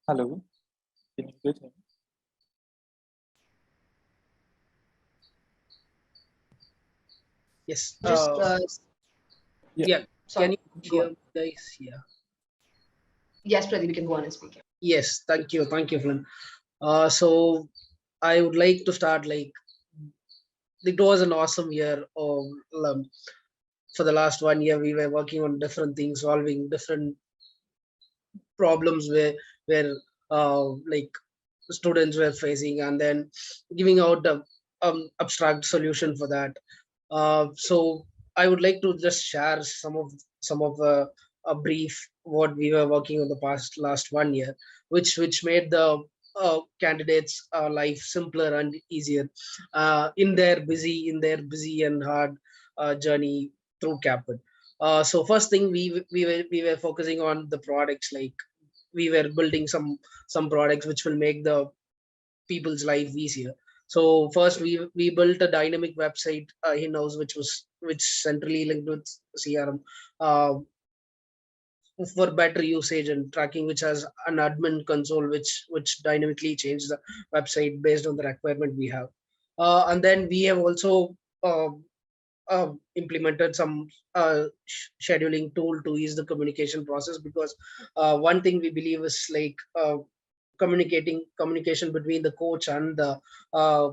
Hello, can you hear me? Yes. Just, Yeah. sorry. Can you Go hear on. me, guys? Yeah. Yes, Pradeep, you can go on and speak. Yes. Thank you. Thank you, Flynn. So I would like to start like it was an awesome year. For the last 1 year, we were working on different things, solving different problems where like students were facing, and then giving out a abstract solution for that. So I would like to just share some of a brief what we were working on the past last 1 year, which made the candidates' life simpler and easier in their busy and hard journey through Caapid. So first thing we were focusing on the products, like we were building some products which will make the people's life easier. So first we built a dynamic website in-house which centrally linked with CRM uh, for better usage and tracking, which has an admin console which dynamically changes the website based on the requirement we have. And then we have also implemented some scheduling tool to ease the communication process, because one thing we believe is like communication between the coach and the uh,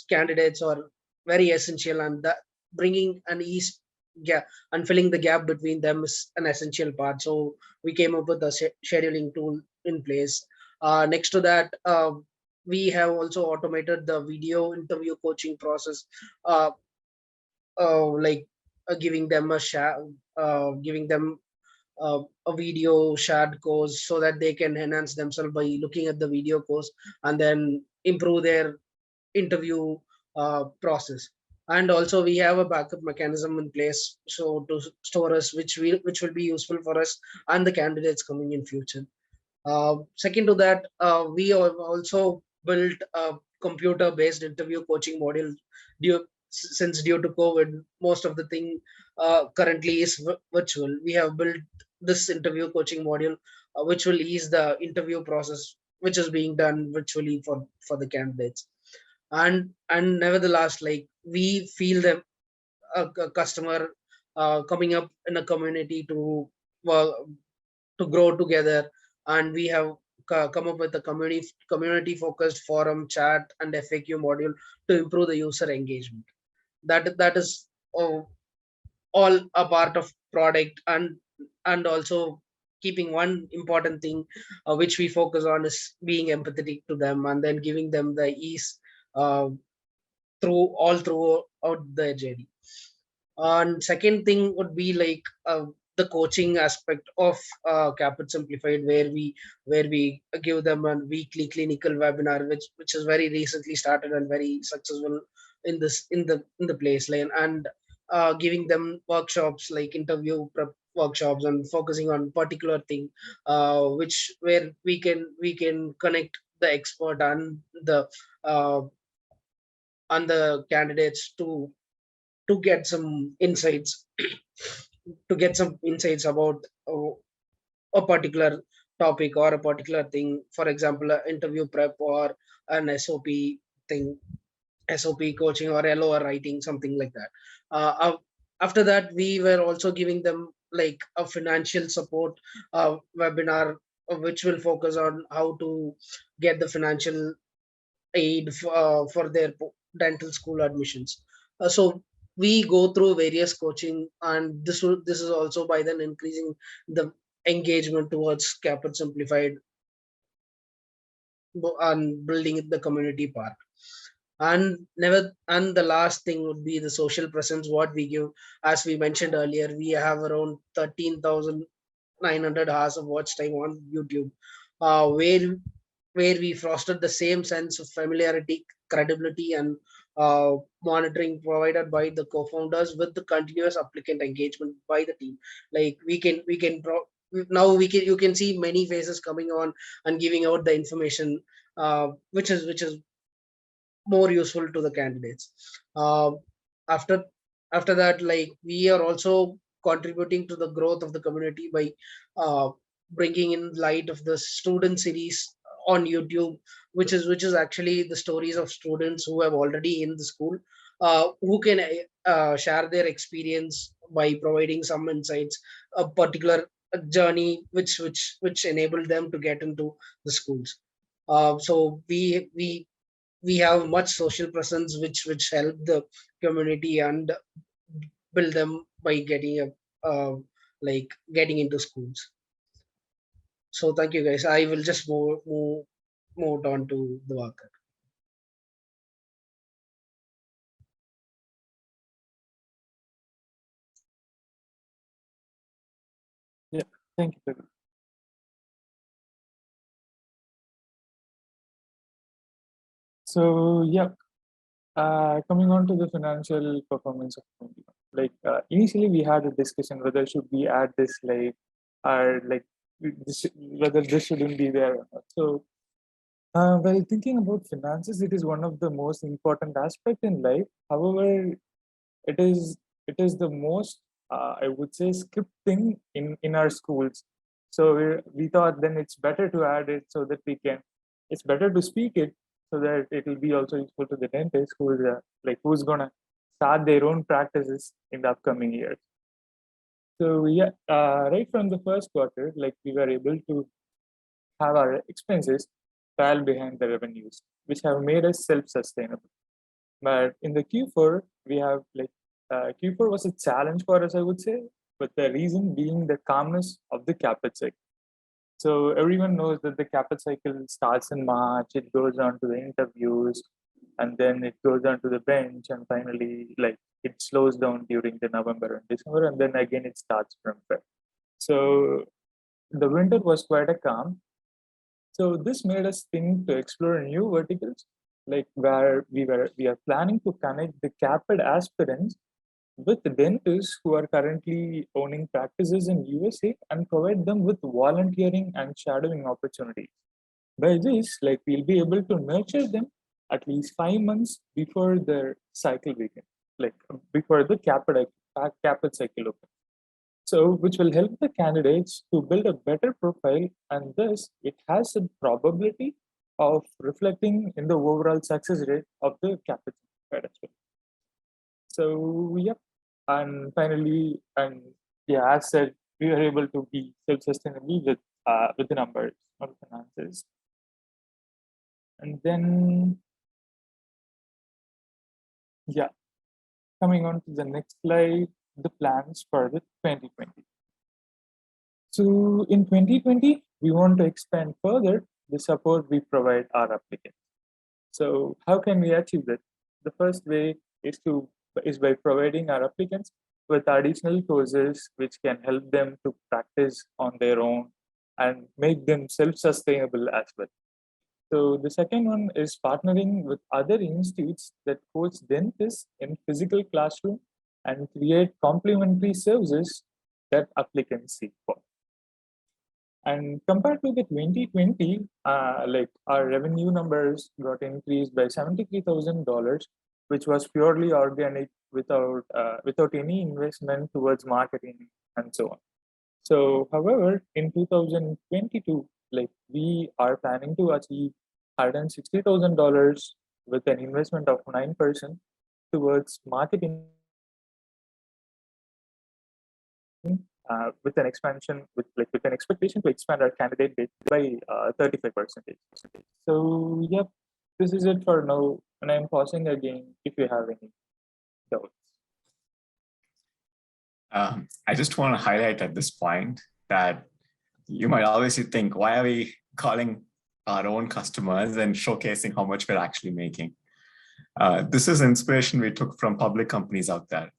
candidates are very essential, and that bringing an ease gap and filling the gap between them is an essential part. So we came up with a scheduling tool in place. Next to that, we have also automated the video interview coaching process, uh, like giving them giving them a video shared course so that they can enhance themselves by looking at the video course and then improve their interview process. And also we have a backup mechanism in place so to store us, which will be useful for us and the candidates coming in future. Second to that, we have also built a computer-based interview coaching module. Since due to COVID, most of the thing currently is virtual. We have built this interview coaching module, which will ease the interview process, which is being done virtually for the candidates. And nevertheless, like we feel that a customer coming up in a community to grow together, and we have come up with a community focused forum, chat, and FAQ module to improve the user engagement. That is uh, all a part of product. And also keeping one important thing which we focus on is being empathetic to them and then giving them the ease uh, throughout the journey. And second thing would be like the coaching aspect of Caapid Simplified, where we give them a weekly clinical webinar, which is very recently started and very successful in the place line, and giving them workshops like interview prep workshops and focusing on particular thing, which where we can connect the expert uh, and the candidates to get some insights about a particular topic or a particular thing. For example, interview prep or an thing, SOP coaching or LOR writing, something like that. After that, we were also giving them like a financial support webinar, which will focus on how to get the financial aid for their dental school admissions. So we go through various coaching, and this is also by then increasing the engagement towards Caapid Simplified and building the community part. And the last thing would be the social presence what we give. As we mentioned earlier, we have around 13,900 hours of watch time on YouTube, where we fostered the same sense of familiarity, credibility, and monitoring provided by the co-founders with the continuous applicant engagement by the team. Like now you can see many faces coming on and giving out the information, which is more useful to the candidates. After after that, like, we are also contributing to the growth of the community by uh, bringing in light of the student series on YouTube, which is actually the stories of students who have already in the school, who can share their experience by providing some insights, a particular journey which enabled them to get into the schools. So we have much social presence which help the community and build them by getting getting into schools. So thank you guys. I will just move on to the work. Yeah, thank you, Praveen. So yeah, coming on to the financial performance of 21. Like initially we had a discussion whether should we add this like or like whether this shouldn't be there or not. So while thinking about finances, it is one of the most important aspect in life. However, it is the most I would say skipped thing in our schools. So we thought then it's better to add it so that we can. It's better to speak it so that it will be also useful to the dentist who is who's gonna start their own practices in the upcoming years. So yeah, right from the first quarter, like we were able to have our expenses fell behind the revenues, which have made us self-sustainable. But in the Q4, we have Q4 was a challenge for us, I would say, but the reason being the calmness of the Caapid cycle. So everyone knows that the Caapid cycle starts in March, it goes on to the interviews, and then it goes on to the bench, and finally, like it slows down during the November and December, and then again it starts from Feb. So the winter was quite a calm. So this made us think to explore new verticals, like where we are planning to connect the Caapid aspirants with dentists who are currently owning practices in USA and provide them with volunteering and shadowing opportunities. By this, like we'll be able to nurture them at least 5 months before their cycle begins, like before the Caapid cycle opens. So, which will help the candidates to build a better profile, and thus it has a probability of reflecting in the overall success rate of the Caapid as well. So, yep, and finally, and yeah, as said, we are able to be self-sustainable with the numbers of finances. And then, yeah, coming on to the next slide, the plans for the 2020. So in 2020, we want to expand further the support we provide our applicants. So how can we achieve that? The first way is by providing our applicants with additional courses which can help them to practice on their own and make them self-sustainable as well. So the second one is partnering with other institutes that coach dentists in physical classroom and create complementary services that applicants seek for. And compared to the 2020, like our revenue numbers got increased by $73,000, which was purely organic without any investment towards marketing and so on. So, however, in 2022, like we are planning to achieve $160,000 with an investment of 9% towards marketing. With an expansion, with an expectation to expand our candidate base by 35%. So, yep, this is it for now. And I'm pausing again if you have any doubts. I just want to highlight at this point that you might obviously think, why are we calling our own customers and showcasing how much we're actually making? This is inspiration we took from public companies out there.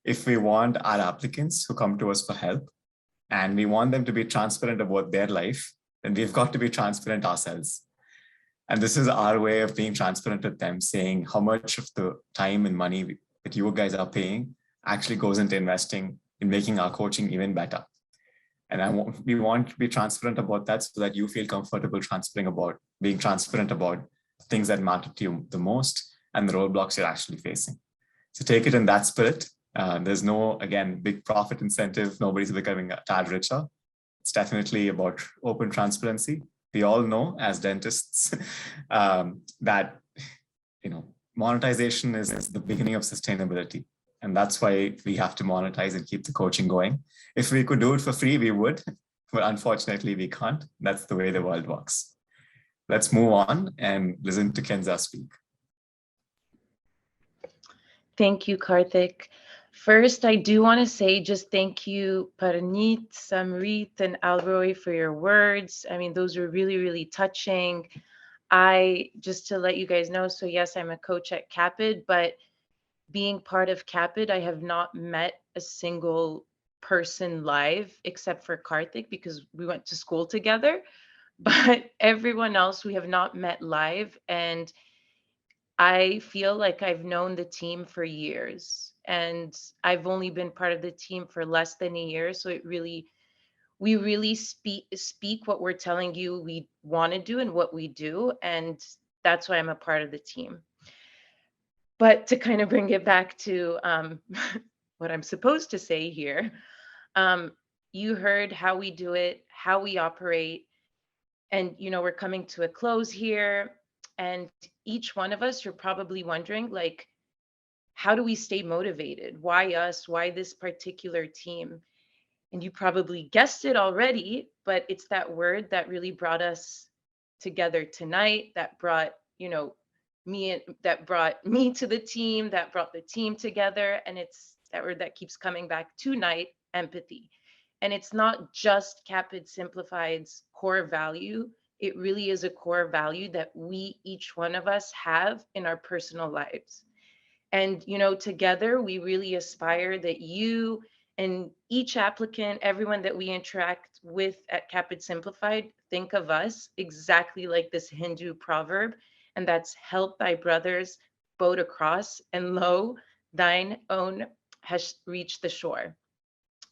If we want our applicants who come to us for help and we want them to be transparent about their life, then we've got to be transparent ourselves. And this is our way of being transparent with them, saying how much of the time and money that you guys are paying actually goes into investing in making our coaching even better. And we want to be transparent about that so that you feel comfortable being transparent about things that matter to you the most and the roadblocks you're actually facing. So take it in that spirit. There's no, again, big profit incentive. Nobody's becoming a tad richer. It's definitely about open transparency. We all know as dentists that monetization is the beginning of sustainability. And that's why we have to monetize and keep the coaching going. If we could do it for free, we would, but unfortunately we can't. That's the way the world works. Let's move on and listen to Kenza speak. Thank you, Karthik. First, I do want to say just thank you, Parneet, Samrit, and Alroy for your words. I mean, those were really, really touching. Just to let you guys know, so yes, I'm a coach at CAAPID, but being part of CAAPID, I have not met a single person live except for Karthik because we went to school together, but everyone else we have not met live. And I feel like I've known the team for years and I've only been part of the team for less than a year. So we really speak what we're telling you we want to do and what we do. And that's why I'm a part of the team. But to kind of bring it back to what I'm supposed to say here, you heard how we do it, how we operate, and we're coming to a close here. And each one of us, you're probably wondering, like, how do we stay motivated? Why us? Why this particular team? And you probably guessed it already, but it's that word that really brought us together tonight, that brought, brought me to the team, that brought the team together. And it's that word that keeps coming back tonight, empathy. And it's not just Caapid Simplified's core value. It really is a core value that each one of us have in our personal lives. And, together we really aspire that you and each applicant, everyone that we interact with at Caapid Simplified, think of us exactly like this Hindu proverb, and that's help thy brothers boat across, and lo, thine own has reached the shore.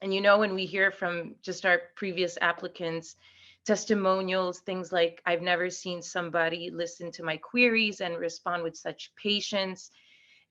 And when we hear from just our previous applicants, testimonials, things like, I've never seen somebody listen to my queries and respond with such patience,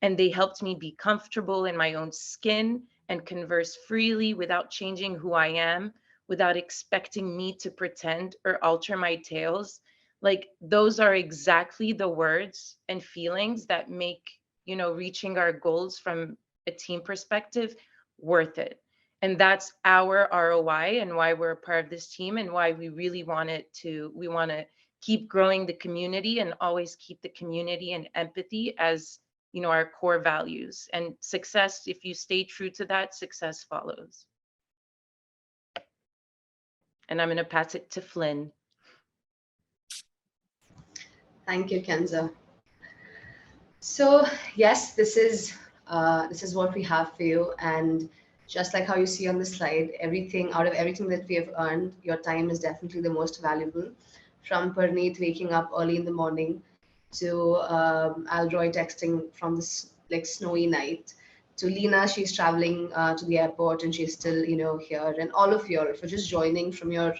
and they helped me be comfortable in my own skin and converse freely without changing who I am, without expecting me to pretend or alter my tales. Like, those are exactly the words and feelings that make, reaching our goals from a team perspective worth it. And that's our ROI and why we're a part of this team and why we really want to keep growing the community and always keep the community and empathy as, our core values. And success, if you stay true to that, success follows. And I'm going to pass it to Flynn. Thank you, Kenza. So yes, this is what we have for you. And just like how you see on the slide, out of everything that we have earned, your time is definitely the most valuable. From Parneet waking up early in the morning to Alroy texting from this snowy night, to Lena, she's traveling to the airport and she's still here, and all of you for just joining from your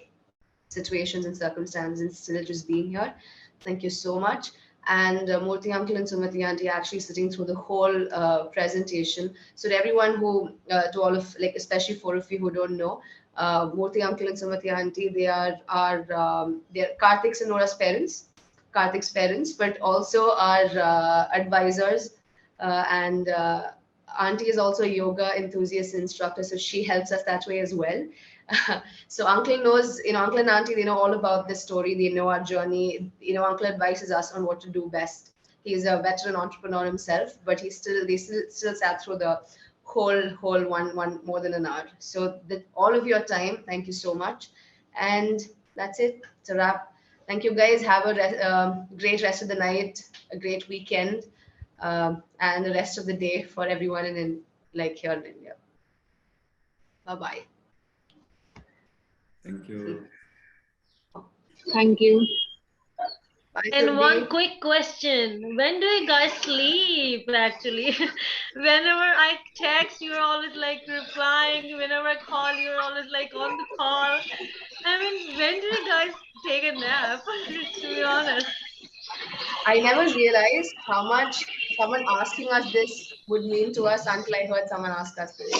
situations and circumstances and still just being here. Thank you so much. And Murthy uncle and Sumati auntie actually sitting through the whole presentation. So to everyone who, to all of, especially four of you who don't know, Murthy uncle and Sumati auntie, they are they're Karthik's and Nourah's parents, but also our advisors. And auntie is also a yoga enthusiast instructor, so she helps us that way as well. So uncle knows, uncle and auntie, they know all about this story. They know our journey. Uncle advises us on what to do best. He's a veteran entrepreneur himself, but they still sat through the whole one more than an hour. So that all of your time, thank you so much. And that's it. It's a wrap. Thank you guys. Have a great rest of the night, a great weekend, and the rest of the day for everyone in like here in India. Bye-bye. Thank you. Thank you. Bye, And one Surbhi. quick question. When do you guys sleep actually? Whenever I text, you're always like replying. Whenever I call, you're always like on the call. I mean, when do you guys take a nap? To be honest. I never realized how much someone asking us this would mean to us until I heard someone ask us this.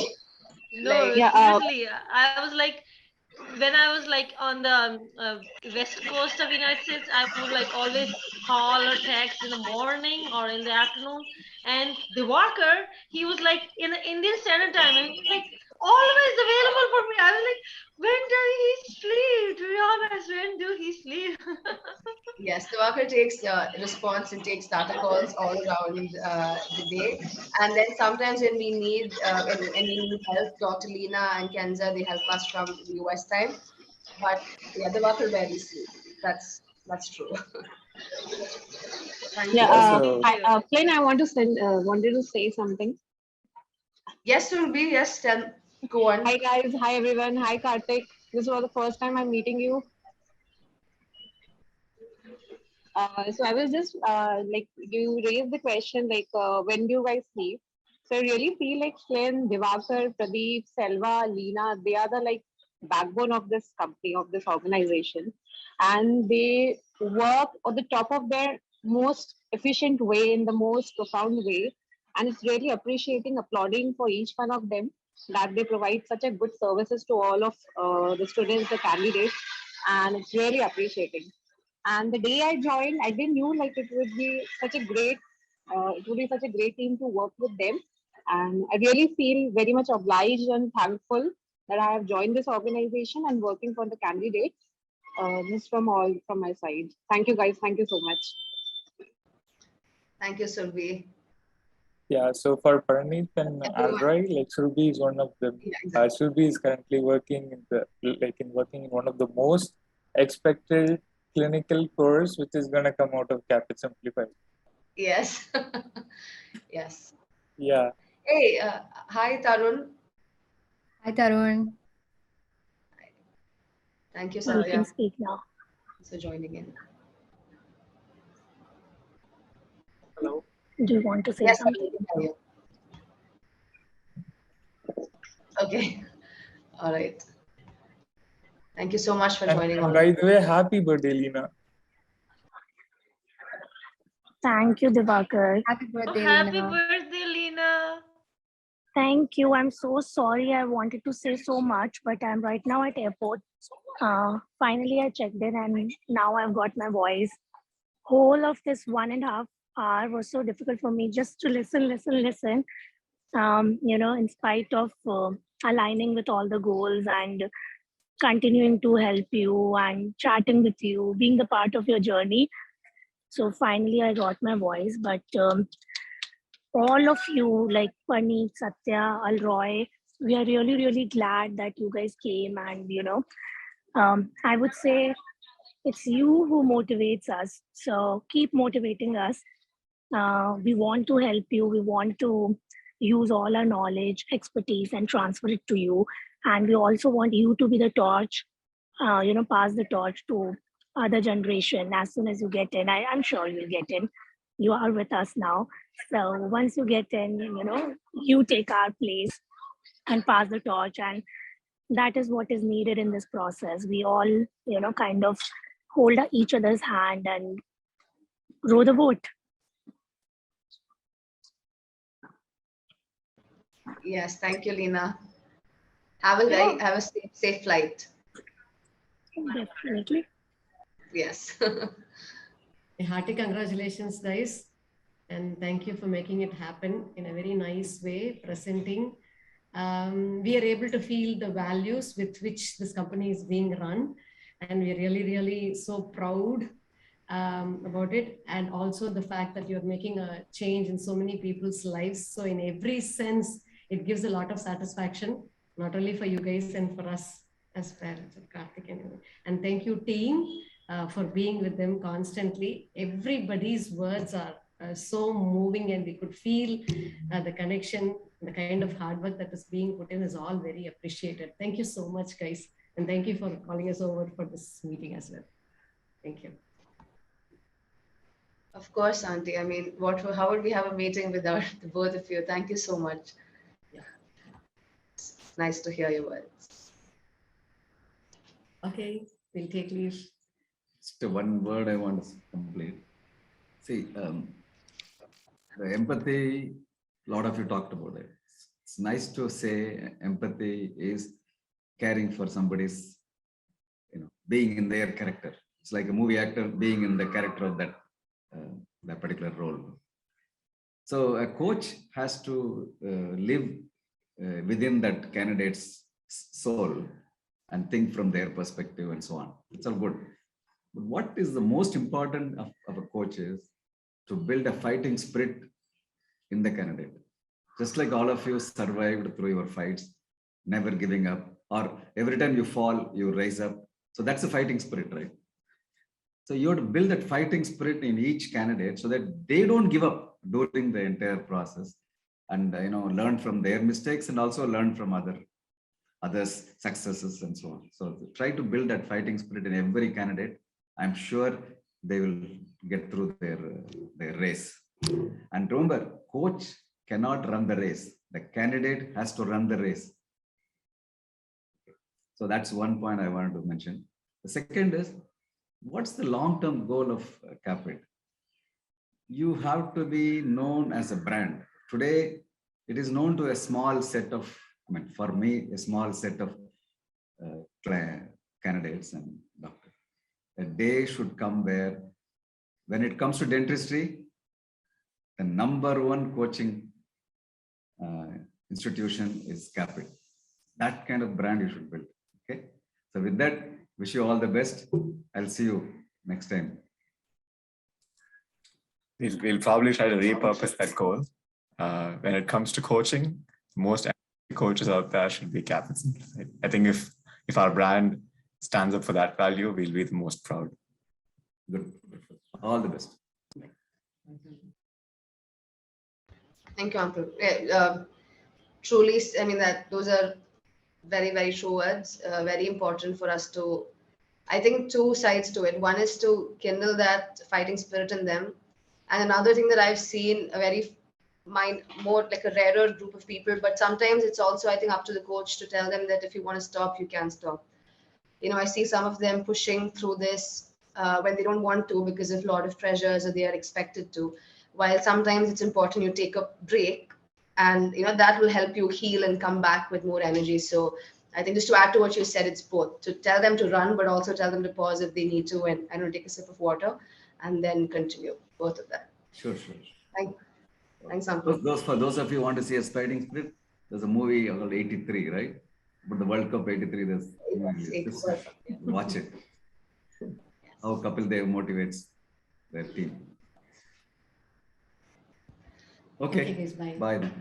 No, Like, seriously. I was like, when I was like on the west coast of United States, I would like always call or text in the morning or in the afternoon. And the worker, he was like in the Indian Standard Time, and like always available for me. I was like, when does he sleep? To be honest, when do he sleep? yes, the worker takes response and takes data calls all around the day. And then sometimes when we need when we need help, Dr. Lena and Kenza, they help us from the US time. But yeah, the worker barely sleeps. That's true. Thank Yeah, you. Also, Plain, I wanted to say something. Yes, Surbi, yes, go on. Hi guys, hi everyone, hi Karthik. This was the first time I'm meeting you. So I was just like, you raised the question like, when do you guys sleep? So I really feel like Flynn, Divakar, Pradeep, Selva, Leena, they are the like backbone of this company, of this organization, and they work on the top of their most efficient way, in the most profound way, and it's really appreciating, applauding for each one of them that they provide such a good services to all of the students, the candidates, and it's really appreciating. And the day I joined, I didn't knew like it would be such a great, it would be such a great team to work with them. And I really feel very much obliged and thankful that I have joined this organization and working for the candidates. This from my side. Thank you guys. Thank you so much. Thank you, Surbi. Yeah, so for Paranit and Everyone. Alroy, like Surbi is one of them. Yeah, exactly. Surbi is currently working in one of the most expected clinical course, which is gonna come out of Caapid Simplified. Yes. Yes. Yeah. Hey, hi, Tarun. Hi, Tarun. Thank you, You can Satya, speak now. for joining in. Hello. Do you want to say Yes, something? I can hear you. Okay. All right. Thank you so much for joining And on. by the way, happy birthday, Leena. Thank you, Divakar. Happy birthday, Happy Lena. birthday, Lena. Thank you. I'm so sorry. I wanted to say so much, but I'm right now at airport. Finally, I checked in and now I've got my voice. Whole of this 1.5 hour was so difficult for me just to listen. In spite of aligning with all the goals and continuing to help you and chatting with you, being the part of your journey. So finally, I got my voice. But all of you, like Paneet, Satya, Alroy, we are really, really glad that you guys came. And, I would say it's you who motivates us. So keep motivating us. We want to help you. We want to use all our knowledge, expertise, and transfer it to you. And we also want you to be the torch, pass the torch to other generation as soon as you get in. I'm sure you'll get in. You are with us now. So once you get in, you take our place and pass the torch. And that is what is needed in this process. We all, kind of hold each other's hand and row the boat. Yes, thank you, Lena. Have a safe flight. Definitely. Yes. A hearty congratulations, guys. And thank you for making it happen in a very nice way, presenting. We are able to feel the values with which this company is being run. And we're really, really so proud about it. And also the fact that you're making a change in so many people's lives. So in every sense, it gives a lot of satisfaction, not only for you guys and for us as parents of Karthik. And thank you, team, for being with them constantly. Everybody's words are so moving, and we could feel the connection, the kind of hard work that is being put in is all very appreciated. Thank you so much, guys. And thank you for calling us over for this meeting as well. Thank you. Of course, Auntie. I mean, how would we have a meeting without the both of you? Thank you so much. Yeah. It's nice to hear your words. Okay, we'll take leave. Just one word I want to complete. See, the empathy, a lot of you talked about it. It's nice to say empathy is caring for somebody's, being in their character. It's like a movie actor being in the character of that particular role. So a coach has to live within that candidate's soul and think from their perspective and so on. It's all good. But what is the most important of a coach is to build a fighting spirit in the candidate. Just like all of you survived through your fights, never giving up, or every time you fall, you rise up. So that's a fighting spirit, right? So you have to build that fighting spirit in each candidate so that they don't give up during the entire process, and learn from their mistakes and also learn from others' successes and so on. So try to build that fighting spirit in every candidate. I'm sure they will get through their race. And remember, coach cannot run the race. The candidate has to run the race. So that's one point I wanted to mention. The second is, what's the long-term goal of CAAPID? You have to be known as a brand. Today, it is known to a small set of, for me, a small set of candidates and doctors. A day should come where, when it comes to dentistry, the #1 coaching institution is CAAPID. That kind of brand you should build. Okay. So with that, wish you all the best. I'll see you next time. We'll probably try to repurpose that goal. When it comes to coaching, most coaches out there should be Caapid Simplified. I think if our brand stands up for that value, we'll be the most proud. Good. All the best. Thank you, Uncle. Truly, I mean, those are very, very true words, very important for us to, I think, two sides to it. One is to kindle that fighting spirit in them. And another thing that I've seen, more like a rarer group of people, but sometimes it's also, I think, up to the coach to tell them that if you want to stop, you can stop. I see some of them pushing through this when they don't want to because of a lot of pressures or they are expected to. While sometimes it's important you take a break, and that will help you heal and come back with more energy. So I think just to add to what you said, it's both to tell them to run, but also tell them to pause if they need to and take a sip of water and then continue. Both of that. Sure. Thanks, Uncle. For those of you who want to see a fighting spirit, there's a movie called 83, right? But the World Cup 83, watch it. How Kapil Dev motivates their team. Okay, guys, bye. Bye then.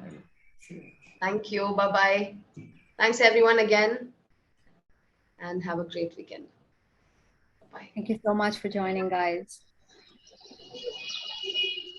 Thank you. Bye-bye. Thanks, everyone, again. And have a great weekend. Bye. Thank you so much for joining, guys.